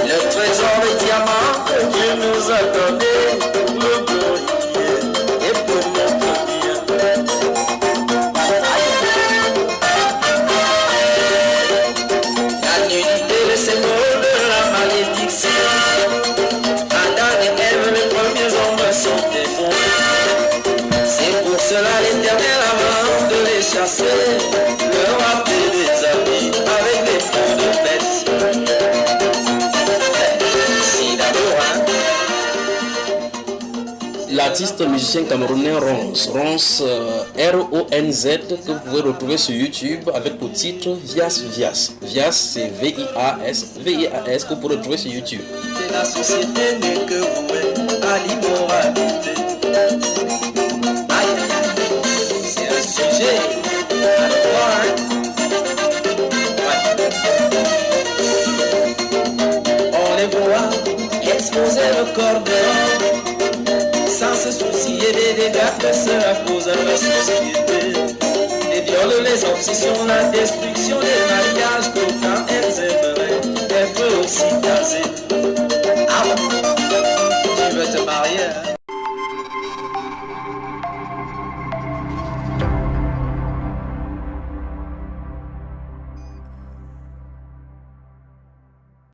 Le trésor de diamants que Dieu nous a donné pour le glorifier et pour notre bien. La nudité, le symbole de la malédiction. Adam et Ève, les premiers hommes, sont démons. C'est pour cela l'Éternel avant de les chasser, leur a fait des amis avec des peaux de bêtes. Si d'abord, L'artiste musicien camerounais Ronz, R-O-N-Z, que vous pouvez retrouver sur YouTube avec pour titre Vias Vias. Vias, c'est V-I-A-S, V-I-A-S, que vous pouvez retrouver sur YouTube. la société n'est que vouée à l'immoralité. C'est un sujet à voir. On les voit exposer le corps de l'homme sans se soucier des dégâts que cela cause à la société. Les viols, les obsessions, la destruction des mariages qu'autant elles aimeraient, elles peuvent aussi caser. Ah bon, tu veux te marier, hein?